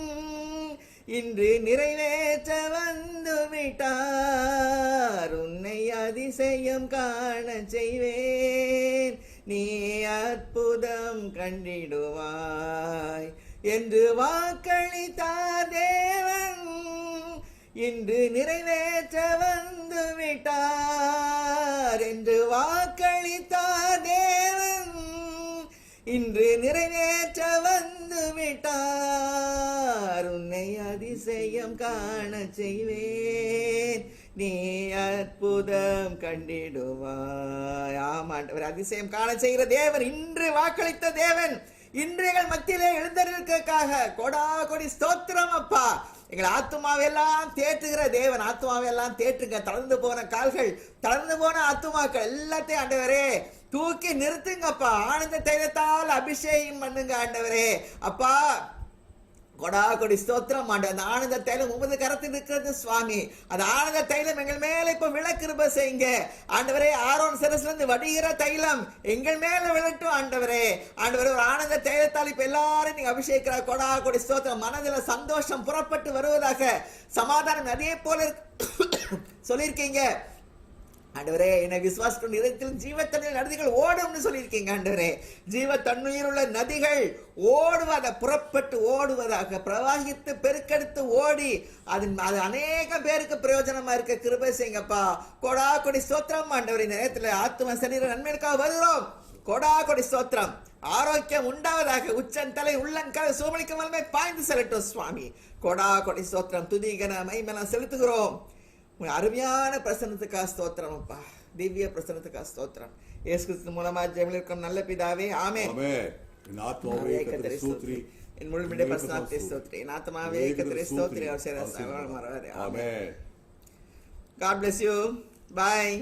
இன்று நிறைவேற்ற வந்து விட்டார். உன்னை அதிசயம் காண செய்வேன், நீ அற்புதம் கண்டிடுவாய் என்று வாக்களித்தார் தேவன், இன்று நிறைவேற்ற வந்து விட்டார். என்று வாக்களித்தார் தேவன், இன்று நிறைவேற்ற வந்து விட்டார். உன்னை அதிசயம் காண செய்வேன், நீ அற்புதம் கண்டிடுவாய். ஆமாண்டவர், அதிசயம் காண செய்கிற தேவன், இன்று வாக்களித்த தேவன், இன்று எங்கள் மத்தியிலே எழுந்தருக்காக கொடா கொடி ஸ்தோத்திரம் அப்பா. எங்கள் ஆத்துமாவெல்லாம் தேற்றுகிற தேவன், ஆத்துமாவெல்லாம் தேற்றுங்க. தளர்ந்து போன கால்கள், தளர்ந்து போன ஆத்துமாக்கள் எல்லாத்தையும் ஆண்டவரே தூக்கி நிறுத்துங்கப்பா. ஆனந்த தைலத்தால் அபிஷேகம் பண்ணுங்க ஆண்டவரே. அப்பா கொடா கொடி ஸ்தோத்திரம் ஆண்டு. அந்த ஆனந்த தைலம் உமது கரத்தில் இருக்கிறது சுவாமி. அந்த ஆனந்த தைலம் எங்கள் மேல இப்ப விளக்கிருப செய்யுங்க ஆண்டவரே. ஆரோன் சிரசுல இருந்து வடிகிற தைலம் எங்கள் மேல விழட்டும் ஆண்டவரே. ஆண்டவரே, ஒரு ஆனந்த தைலத்தால் இப்ப எல்லாரும் நீங்க அபிஷேகிக்கிற கொடா கொடி ஸ்தோத்திரம். மனதுல சந்தோஷம் புறப்பட்டு வருவதாக, சமாதானம் அதே போல சொல்லியிருக்கீங்க ஆண்டவரே. என்னை விசுவாசத்தின் இதயத்தில் ஜீவ தண்ணீர் நதிகள் ஓடும்னு சொல்லியிருக்கீங்க ஆண்டவரே. ஜீவ தண்ணீர் உள்ள நதிகள் ஓடுவதாக, புறப்பட்டு ஓடுவதாக, பிரவாகித்து பெருக்கெடுத்து ஓடி அது அநேக பேருக்கு பிரயோஜனமா இருக்க கிருபை செய்யுங்கப்பா. கொடா கொடி ஸ்தோத்திரம் ஆண்டவரே. இந்த நேரத்தில் ஆத்தும சரீர நன்மைக்காக வருகிறோம். கொடா கொடி ஸ்தோத்திரம். ஆரோக்கியம் உண்டாவதாக, உச்சந்தலை உள்ளங்கலை சோமளிக்கும் வல்லமை பாய்ந்து செல்லட்டும் சுவாமி. கொடா கொடி ஸ்தோத்திரம். துதிகன மைமன செலுத்துகிறோம். அருமையான பிரசன்னத்துக்காக ஸ்தோத்திரம் அப்பா. திவ்ய பிரசன்னத்துக்காக ஸ்தோத்திரம். இயேசு கிறிஸ்து மூலமா ஜெபத்தில் இருக்கும் நல்ல பிதாவே, ஆமென். என் ஆத்மாவே கர்த்தரை ஸ்தோத்திரி, என் முழுமையுடைய பரிசுத்தத்தை ஸ்தோத்திரி. என் ஆத்மாவே கர்த்தரை ஸ்தோத்திரி. அவர் செய்த சகல மறவாதே. ஆமென். God bless you. Bye.